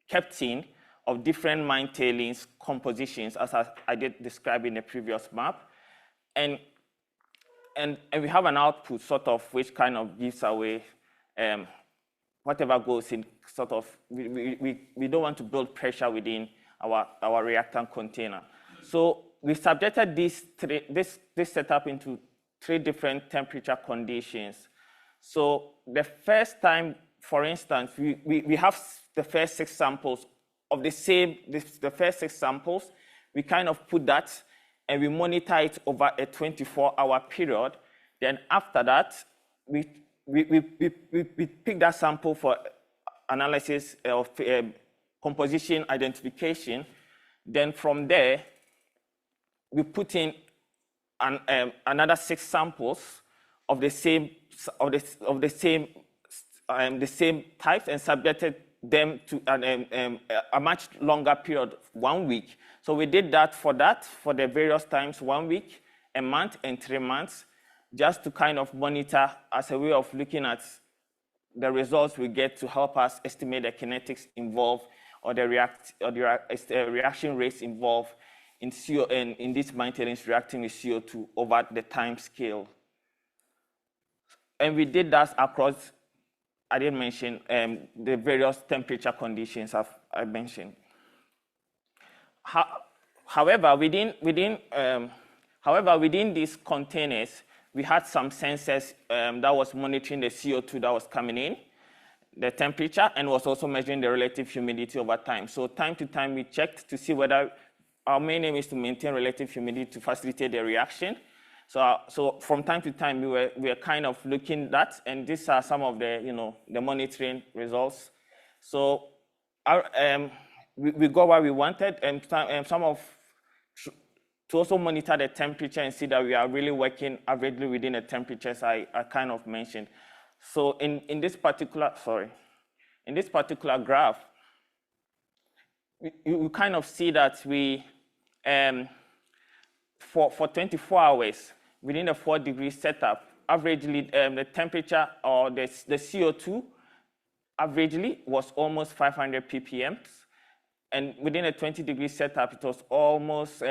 kept in of different mine tailings compositions, as I did describe in the previous map. And we have an output sort of which kind of gives away whatever goes in sort of, we don't want to build pressure within our reactant container. So we subjected this setup into 3 different temperature conditions. So the first time, for instance, we have the first 6 samples of the first 6 samples. We kind of put that and we monitor it over a 24-hour period. Then after that, we pick that sample for analysis of composition identification. Then from there, we put in another 6 samples of the same types and subjected them to a much longer period, 1 week. So we did that for the various times, 1 week, a month, and 3 months, just to kind of monitor as a way of looking at the results we get to help us estimate the kinetics involved or the reaction rates involved in these mine tailings reacting with CO2 over the time scale. And we did that across, I didn't mention, the various temperature conditions I mentioned. However, within these containers, we had some sensors that was monitoring the CO2 that was coming in. the temperature and was also measuring the relative humidity over time. So time to time, we checked to see whether our main aim is to maintain relative humidity to facilitate the reaction. So from time to time, we were kind of looking at that, and these are some of the, the monitoring results. So we got what we wanted, and to also monitor the temperature and see that we are really working averagely within the temperatures I kind of mentioned. So in this particular graph, you kind of see that we, for 24 hours, within the 4-degree setup, averagely the temperature or the CO2 averagely was almost 500 ppm. And within a 20-degree setup, it was almost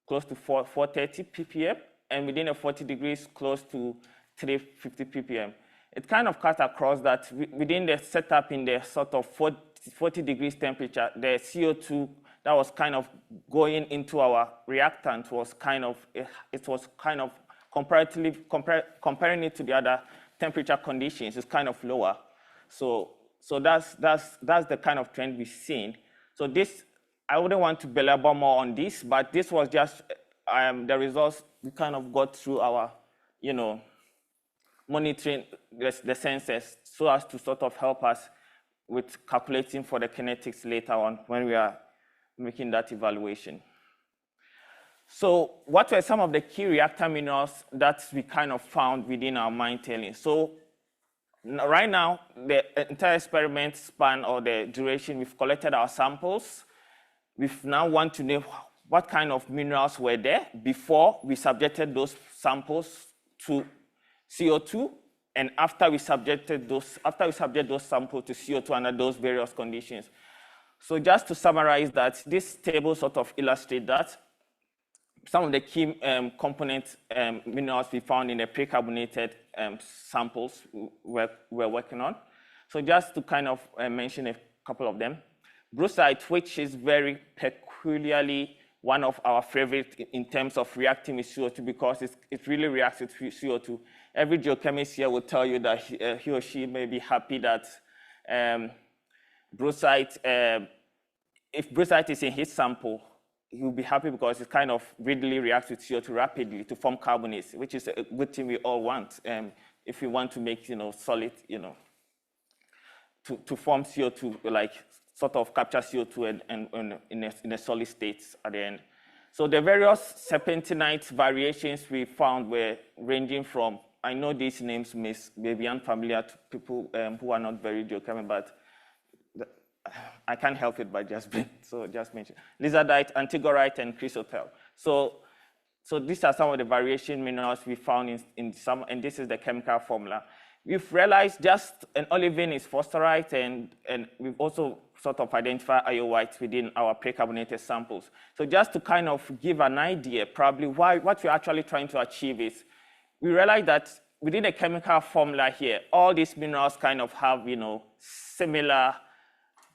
close to 430 ppm. And within a 40 degrees, close to 350 ppm. It kind of cut across that within the setup in the sort of 40 degrees temperature, the CO2 that was kind of going into our reactant was kind of, comparing it to the other temperature conditions, it's kind of lower. So that's the kind of trend we've seen. So this, I wouldn't want to belabor more on this, but this was just the results we kind of got through our, monitoring the sensors so as to sort of help us with calculating for the kinetics later on when we are making that evaluation. So what were some of the key reactor minerals that we kind of found within our mine tailings? So right now, the entire experiment span or the duration, we've collected our samples. We now want to know what kind of minerals were there before we subjected those samples to CO2, and after we subject those samples to CO2 under those various conditions. So just to summarize that, this table sort of illustrates that some of the key component minerals we found in the pre-carbonated samples we're working on. So just to kind of mention a couple of them. Brucite, which is very peculiarly one of our favorites in terms of reacting with CO2 because it really reacts with CO2. Every geochemist here will tell you that he or she may be happy that brucite, if brucite is in his sample, he will be happy because it kind of readily reacts with CO2 rapidly to form carbonates, which is a good thing we all want if we want to make solid, to form CO2, like sort of capture CO2 and in a solid state at the end. So the various serpentinite variations we found were ranging from, I know these names may be unfamiliar to people who are not very geochemical, but I can't help it by just mention. Lizardite, antigorite, and chrysotil. So these are some of the variation minerals we found in some, and this is the chemical formula. We've realized just an olivine is phosphorite, and we've also sort of identified iowite within our pre-carbonated samples. So just to kind of give an idea, probably what we're actually trying to achieve is, we realized that within the chemical formula here, all these minerals kind of have, similar,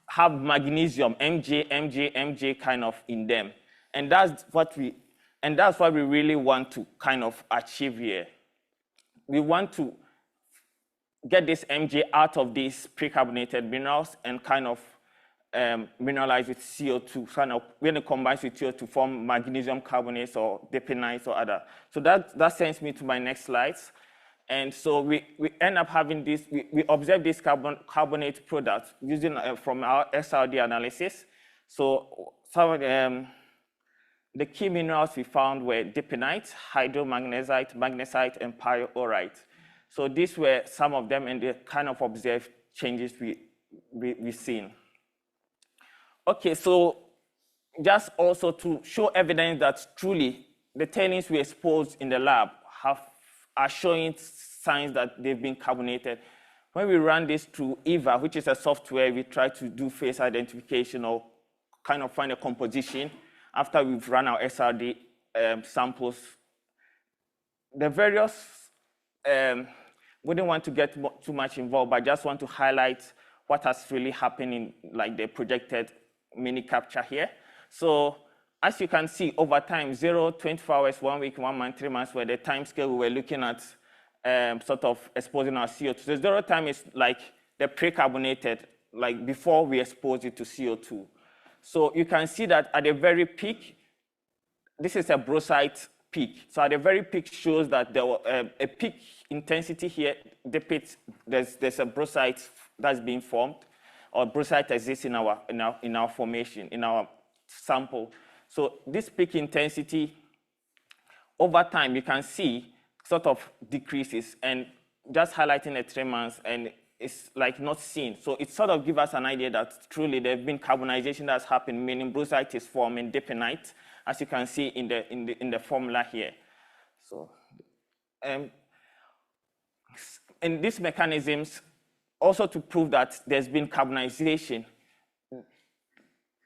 have magnesium, Mg kind of in them. And that's what we really want to kind of achieve here. We want to get this Mg out of these pre-carbonated minerals and kind of mineralize with CO2, kind of when it combines with CO2 to form magnesium carbonates or dipenites or other. So that sends me to my next slides. And so we end up having this, we observe this carbonate product using from our SRD analysis. So some of the key minerals we found were dipenite, hydromagnesite, magnesite, and pyrorite. So these were some of them, and the kind of observed changes we've seen. Okay, so just also to show evidence that truly the tailings we exposed in the lab are showing signs that they've been carbonated. When we run this through EVA, which is a software, we try to do phase identification or kind of find a composition after we've run our SRD samples. The various, wouldn't want to get too much involved, but I just want to highlight what has really happened in like the projected mini capture here. So as you can see, over time, 0, 24 hours, 1 week, 1 month, 3 months were the time scale we were looking at sort of exposing our CO2. So 0 time is like the pre-carbonated, like before we expose it to CO2. So you can see that at the very peak, this is a brucite peak. So at the very peak shows that there was a peak intensity here depicts there's a brucite that's being formed, or brucite exists in our formation, in our sample. So this peak intensity, over time, you can see sort of decreases, and just highlighting the 3 months, and it's like not seen. So it sort of gives us an idea that truly there's been carbonization that's happened, meaning brucite is forming deponite, as you can see in the formula here. So, and these mechanisms also to prove that there's been carbonization.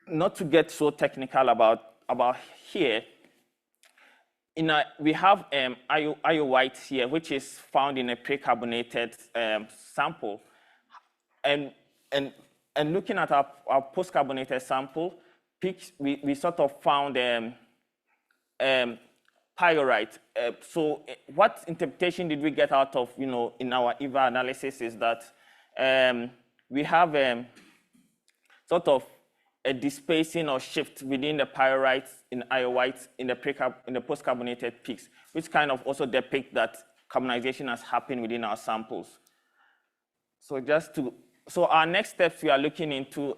Not to get so technical about here, we have iodide here, which is found in a pre-carbonated sample. And looking at our post-carbonated sample, we sort of found pyrite. So what interpretation did we get out of, in our EVA analysis is that we have sort of a despacing or shift within the pyrites in iodides in the post-carbonated peaks, which kind of also depict that carbonization has happened within our samples. So our next steps we are looking into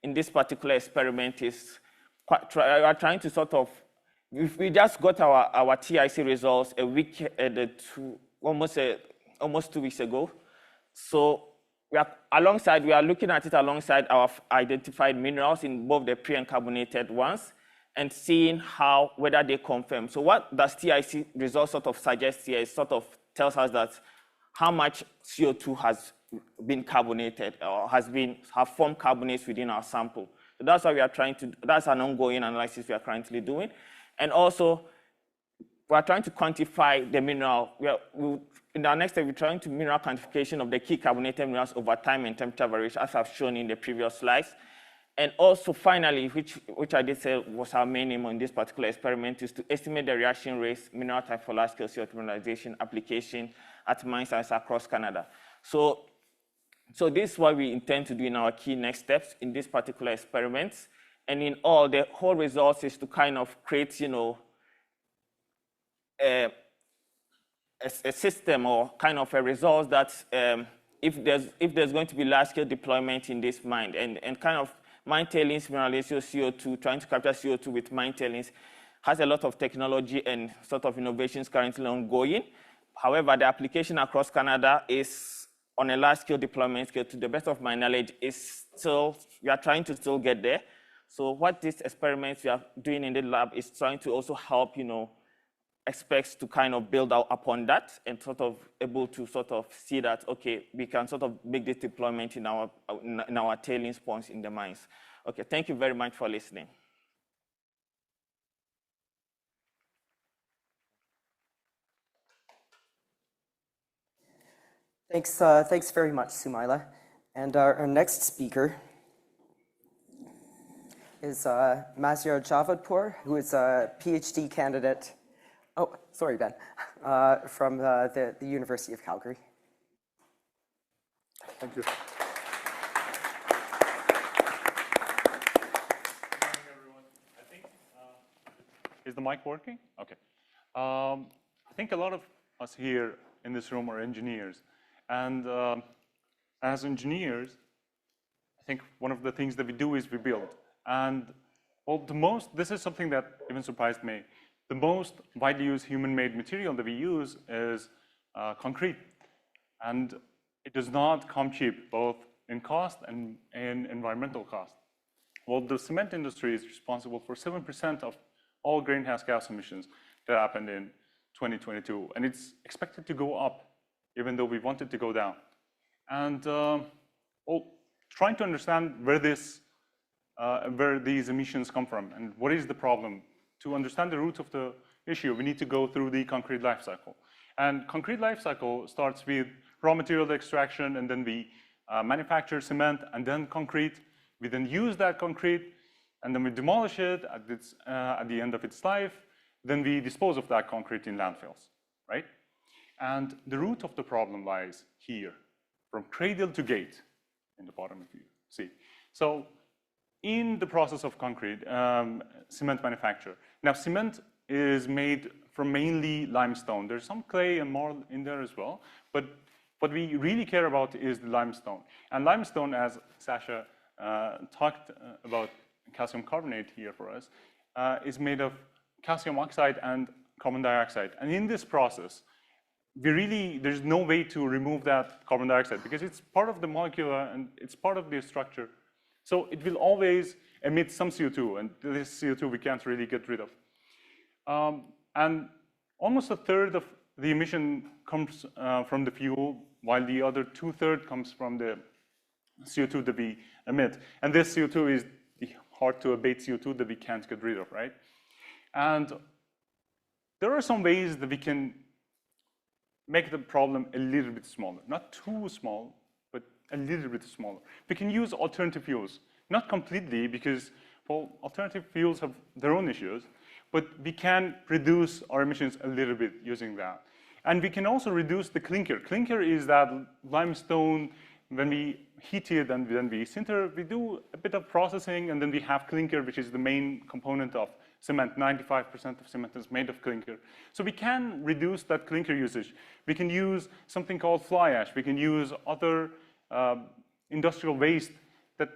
in this particular experiment is we are trying to sort of, we just got our TIC results a week, almost 2 weeks ago. So we are looking at it alongside our identified minerals in both the pre and carbonated ones, and seeing whether they confirm. So what does TIC results sort of suggest here is sort of tells us that how much CO2 has been carbonated or have formed carbonates within our sample. So that's what we are trying to, that's an ongoing analysis we are currently doing. And also, we are trying to quantify the mineral. In our next step, we're trying to mineral quantification of the key carbonated minerals over time and temperature variation, as I've shown in the previous slides. And also, finally, which I did say was our main aim on this particular experiment, is to estimate the reaction rates, mineral type for large-scale CO2 mineralization application at mine sites across Canada. So this is what we intend to do in our key next steps in this particular experiment. And in all, the whole result is to kind of create, a system or kind of a result that if there's going to be large-scale deployment in this mine and kind of mine tailings, mineralization, CO2, trying to capture CO2 with mine tailings has a lot of technology and sort of innovations currently ongoing. However, the application across Canada is on a large-scale deployment scale. To the best of my knowledge, is still, we are trying to still get there. So what these experiments we are doing in the lab is trying to also help, experts to kind of build out upon that and sort of able to sort of see that, okay, we can sort of make this deployment in our tailings ponds in the mines. Okay, thank you very much for listening. Thanks very much, Sumaila. And our next speaker is Maziar Javadpour, who is a PhD candidate. Oh, sorry, Ben, from the University of Calgary. Thank you. Good morning, everyone. I think, is the mic working? Okay. I think a lot of us here in this room are engineers. And as engineers, I think one of the things that we do is we build. And well, this is something that even surprised me. The most widely used human-made material that we use is concrete. And it does not come cheap, both in cost and in environmental cost. Well, the cement industry is responsible for 7% of all greenhouse gas emissions that happened in 2022. And it's expected to go up, even though we want it to go down. And trying to understand where these emissions come from and what is the problem. To understand the root of the issue, we need to go through the concrete life cycle. And concrete life cycle starts with raw material extraction, and then we manufacture cement and then concrete. We then use that concrete, and then we demolish it at the end of its life. Then we dispose of that concrete in landfills, right? And the root of the problem lies here. from cradle to gate in the bottom, if you see. So in the process of concrete, cement manufacture. Now, cement is made from mainly limestone. There's some clay and marl in there as well, but what we really care about is the limestone. And limestone, as Sasha talked about calcium carbonate here for us, is made of calcium oxide and carbon dioxide. And in this process, there's no way to remove that carbon dioxide because it's part of the molecule and it's part of the structure. So it will always emit some CO2, and this CO2 we can't really get rid of. And almost a third of the emission comes from the fuel, while the other 2/3 comes from the CO2 that we emit. And this CO2 is the hard to abate CO2 that we can't get rid of, right? And there are some ways that we can make the problem a little bit smaller. Not too small, but a little bit smaller. We can use alternative fuels. Not completely, because, well, alternative fuels have their own issues, but we can reduce our emissions a little bit using that. And we can also reduce the clinker. Clinker is that limestone, when we heat it and then we sinter, we do a bit of processing, and then we have clinker, which is the main component of cement. 95% of cement is made of clinker. So we can reduce that clinker usage. We can use something called fly ash. We can use other industrial waste that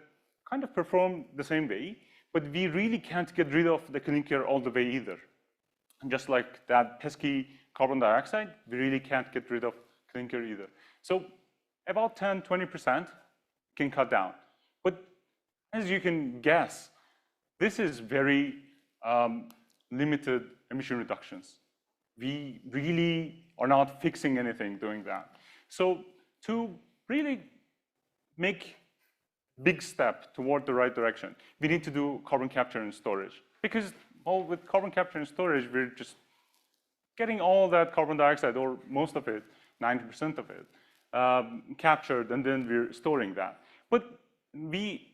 kind of perform the same way, but we really can't get rid of the clinker all the way either. And just like that pesky carbon dioxide, we really can't get rid of clinker either. So about 10, 20% can cut down. But as you can guess, this is very limited emission reductions. We really are not fixing anything doing that. So to really make big step toward the right direction, we need to do carbon capture and storage. Because, well, with carbon capture and storage, we're just getting all that carbon dioxide, or most of it, 90% of it, captured, and then we're storing that. But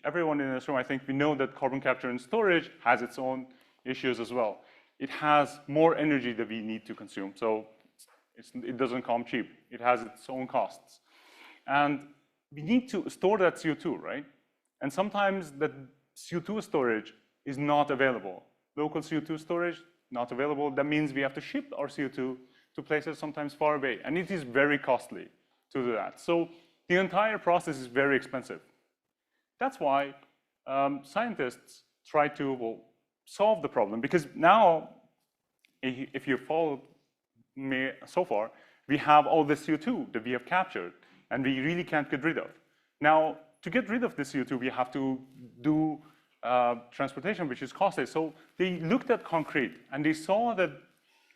everyone in this room, I think we know that carbon capture and storage has its own issues as well. It has more energy that we need to consume, so it doesn't come cheap. It has its own costs. And we need to store that CO2, right? And sometimes that CO2 storage is not available. Local CO2 storage, not available. That means we have to ship our CO2 to places sometimes far away, and it is very costly to do that. So the entire process is very expensive. That's why scientists try to solve the problem, because now, if you followed me so far, we have all the CO2 that we have captured, and we really can't get rid of. Now, to get rid of the CO2, we have to do transportation, which is costly. So they looked at concrete, and they saw that,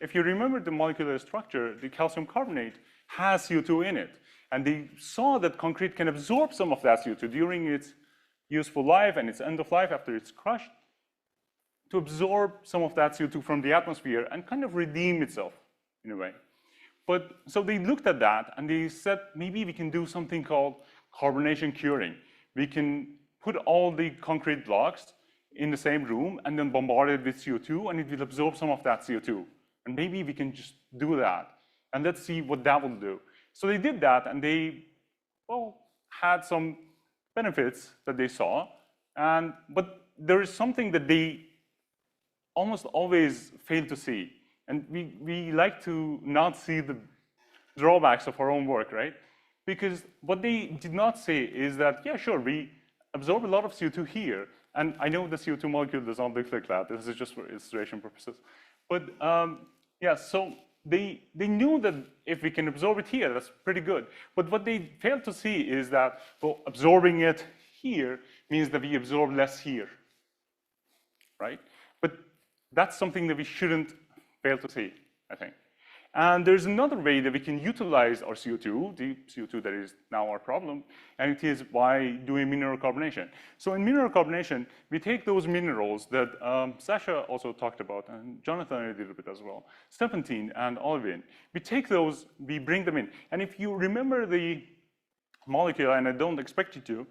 if you remember the molecular structure, the calcium carbonate has CO2 in it. And they saw that concrete can absorb some of that CO2 during its useful life and its end of life after it's crushed, to absorb some of that CO2 from the atmosphere and kind of redeem itself in a way. But so they looked at that and they said, maybe we can do something called carbonation curing. We can put all the concrete blocks in the same room and then bombard it with CO2, and it will absorb some of that CO2. And maybe we can just do that, and let's see what that will do. So they did that, and they, had some benefits that they saw, but there is something that they almost always fail to see. And we like to not see the drawbacks of our own work, right? Because what they did not say is that, yeah, sure, we absorb a lot of CO2 here, and I know the CO2 molecule does not look like that. This is just for illustration purposes. But yeah, so they knew that if we can absorb it here, that's pretty good. But what they failed to see is that, absorbing it here means that we absorb less here, right? But that's something that we shouldn't fail to see, I think. And there's another way that we can utilize our CO2, the CO2 that is now our problem, and it is by doing mineral carbonation. So in mineral carbonation, we take those minerals that Sasha also talked about, and Jonathan did a bit as well, serpentine and olivine. We take those, we bring them in. And if you remember the molecule, and I don't expect you to,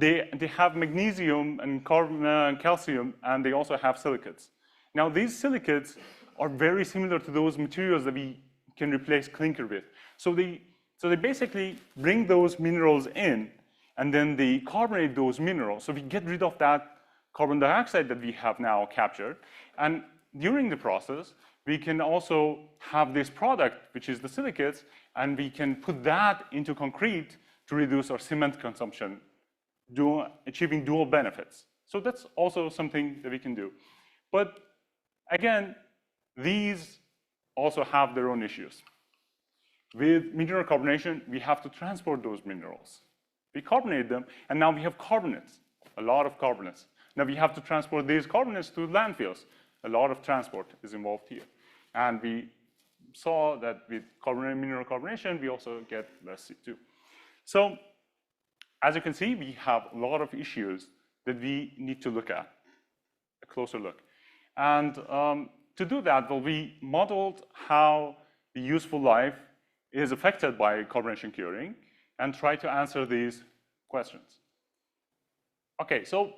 they have magnesium and calcium, and they also have silicates. Now, these silicates are very similar to those materials that we can replace clinker with. So they So they basically bring those minerals in, and then they carbonate those minerals. So we get rid of that carbon dioxide that we have now captured. And during the process, we can also have this product, which is the silicates, and we can put that into concrete to reduce our cement consumption, achieving dual benefits. So that's also something that we can do. But again, these also have their own issues. With mineral carbonation, we have to transport those minerals. We carbonate them, and now we have carbonates, a lot of carbonates. Now we have to transport these carbonates to landfills. A lot of transport is involved here. And we saw that with mineral carbonation, we also get less situ. So as you can see, we have a lot of issues that we need to look at, a closer look. And to do that, well, we modeled how the useful life is affected by carbonation curing and try to answer these questions. Okay, so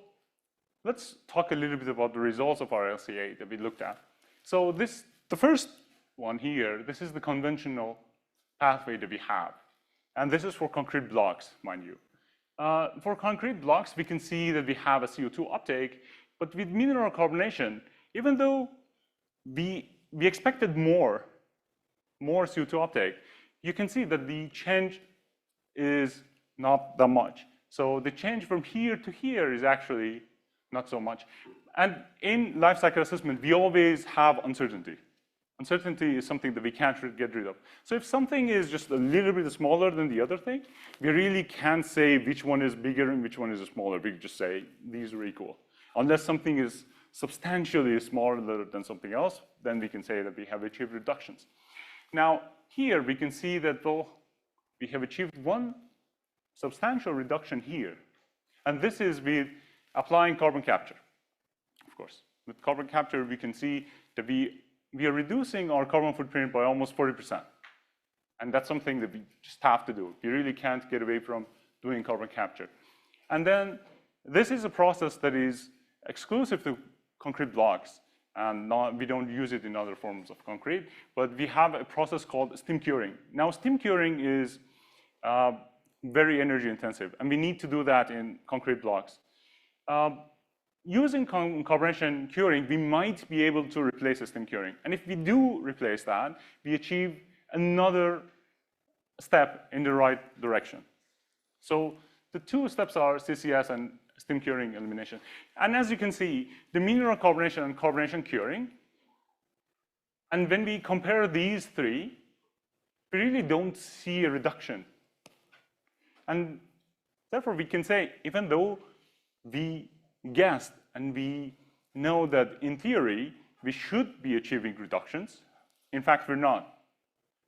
let's talk a little bit about the results of our LCA that we looked at. So the first one here, this is the conventional pathway that we have. And this is for concrete blocks, mind you. For concrete blocks, we can see that we have a CO2 uptake, but with mineral carbonation, even though we expected more CO2 uptake, you can see that the change is not that much. So the change from here to here is actually not so much. And in life cycle assessment, we always have uncertainty. Uncertainty is something that we can't get rid of. So if something is just a little bit smaller than the other thing, we really can't say which one is bigger and which one is smaller. We just say these are equal. Unless something is substantially smaller than something else, then we can say that we have achieved reductions. Now, here we can see that, well, we have achieved one substantial reduction here. And this is with applying carbon capture, of course. With carbon capture, we can see that we are reducing our carbon footprint by almost 40%. And that's something that we just have to do. We really can't get away from doing carbon capture. And then this is a process that is exclusive to concrete blocks, and we don't use it in other forms of concrete, but we have a process called steam curing. Now, steam curing is very energy intensive, and we need to do that in concrete blocks. Using carbonation curing, we might be able to replace the steam curing. And if we do replace that, we achieve another step in the right direction. So the two steps are CCS and steam curing elimination. And as you can see, the mineral carbonation and carbonation curing, and when we compare these three, we really don't see a reduction. And therefore, we can say, even though we guessed and we know that in theory, we should be achieving reductions, in fact, we're not.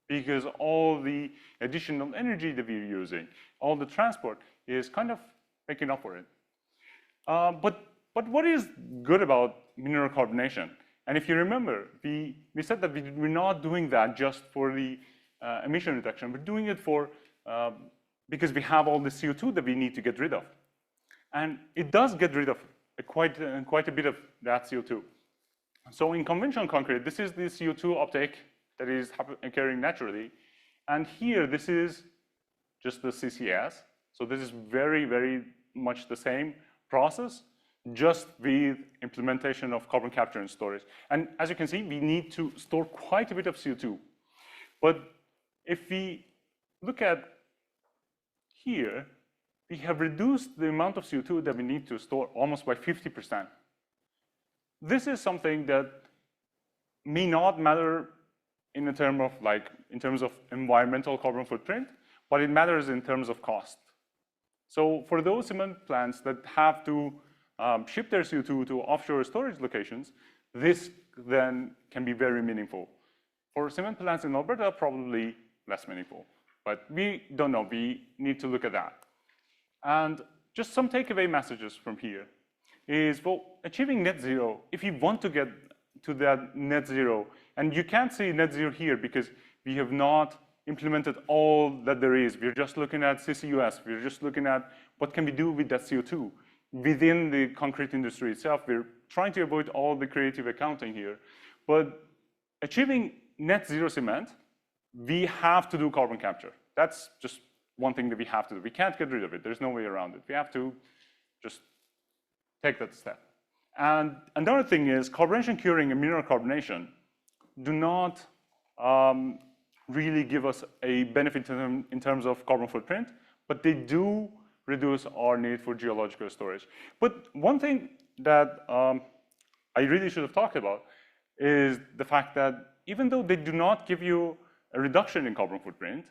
Because all the additional energy that we're using, all the transport is kind of making up for it. But what is good about mineral carbonation? And if you remember, we said that we're not doing that just for the emission reduction. We're doing it for because we have all the CO2 that we need to get rid of. And it does get rid of quite a bit of that CO2. So in conventional concrete, this is the CO2 uptake that is occurring naturally. And here, this is just the CCS. So this is very, very much the same process, just with implementation of carbon capture and storage. And as you can see, we need to store quite a bit of CO2. But if we look at here, we have reduced the amount of CO2 that we need to store almost by 50%. This is something that may not matter in terms of environmental carbon footprint, but it matters in terms of cost. So for those cement plants that have to ship their CO2 to offshore storage locations, this then can be very meaningful. For cement plants in Alberta, probably less meaningful. But we don't know. We need to look at that. And just some takeaway messages from here is, well, achieving net zero, if you want to get to that net zero, and you can't see net zero here because we have not implemented all that there is. We're just looking at CCUS. We're just looking at what can we do with that CO2 within the concrete industry itself. We're trying to avoid all the creative accounting here. But achieving net zero cement, we have to do carbon capture. that's just one thing that we have to do. We can't get rid of it. There's no way around it. We have to just take that step. And another thing is carbonation curing and mineral carbonation do not really give us a benefit in terms of carbon footprint, but they do reduce our need for geological storage. But one thing that I really should have talked about is the fact that even though they do not give you a reduction in carbon footprint,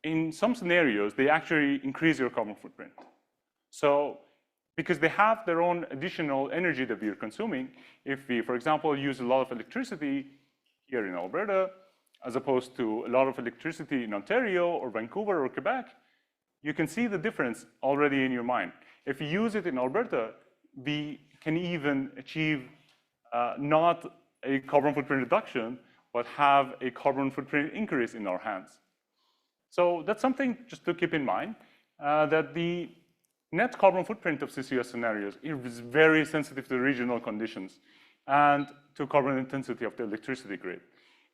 in some scenarios, they actually increase your carbon footprint. So, because they have their own additional energy that we are consuming, if we, for example, use a lot of electricity here in Alberta, as opposed to a lot of electricity in Ontario or Vancouver or Quebec, you can see the difference already in your mind. If we use it in Alberta, we can even achieve not a carbon footprint reduction, but have a carbon footprint increase in our hands. So that's something just to keep in mind, that the net carbon footprint of CCUS scenarios is very sensitive to regional conditions and to carbon intensity of the electricity grid.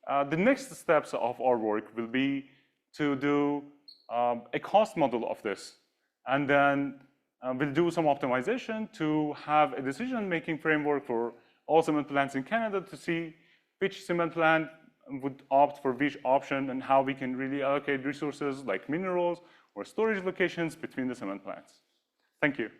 The next steps of our work will be to do a cost model of this, and then we'll do some optimization to have a decision-making framework for all cement plants in Canada to see which cement plant would opt for which option and how we can really allocate resources like minerals or storage locations between the cement plants. Thank you.